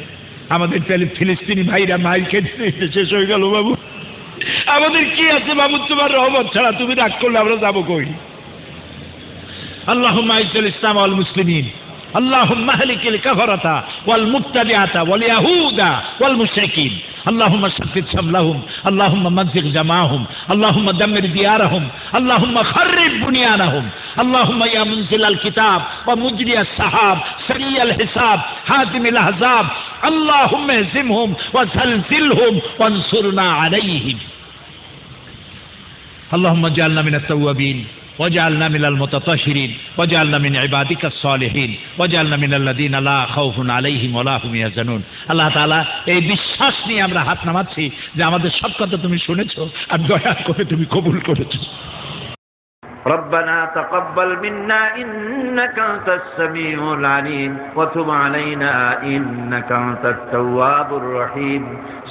আমাদের ফিলিস্তিনি ভাইরা মাইল খেতে শেষ হয়ে গেল বাবু। আমাদের কি আছে বাবু তোমার রহমত ছাড়া? তুমি রাগ করলে আমরা যাবো কই? আল্লাহুম্মা আইজ্জিল ইসলাম ওয়াল মুসলিমিন, আল্লাহুম্মা আহলিকিল কাফারাতা ওয়াল মুবতাদিআতা ওয়াল ইয়াহুদা ওয়াল মুশরিকিন, আল্লাহুম্মা শাত্তিত শামলাহুম, আল্লাহুম্মা মাযজিগ জামাআহুম, আল্লাহুম্মা দাম্মির দিয়ারাহুম, আল্লাহুম্মা খাররিব বুনিয়ানাহুম, আল্লাহুম্মা ইয়া মুনজিলাল কিতাব ওয়া মুজরিয়াস সাহাব সারিয়াল হিসাব হাতিমিল আহজাব, আল্লাহুম্মা ইহজিমহুম ওয়া জালজিলহুম ওয়ানসুরনা আলাইহিম। আল্লাহুম্মা জাআলনা মিনাত তাওয়াবিন وجعلنا من المتطهرين وجعلنا من عبادك الصالحين وجعلنا من الذين لا خوف عليهم ولا هم يحزنون। আল্লাহ তাআলা এই বিশ্বাস নিয়ে আমরা হাত নামাচ্ছি যে আমাদের সব কথা তুমি শুনেছো আর দয়া করে তুমি কবুল করেছো। ربنا تقبل منا إنك أنت السميع العليم وتب علينا إنك أنت التواب الرحيم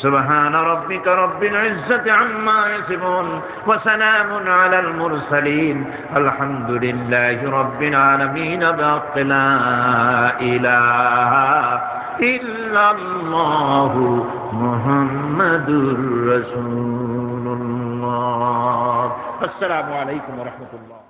سبحان ربك رب العزة عما يصفون وسلام على المرسلين الحمد لله رب العالمين بحق لا إله إلا الله محمد رسول الله। السلام عليكم ورحمة الله।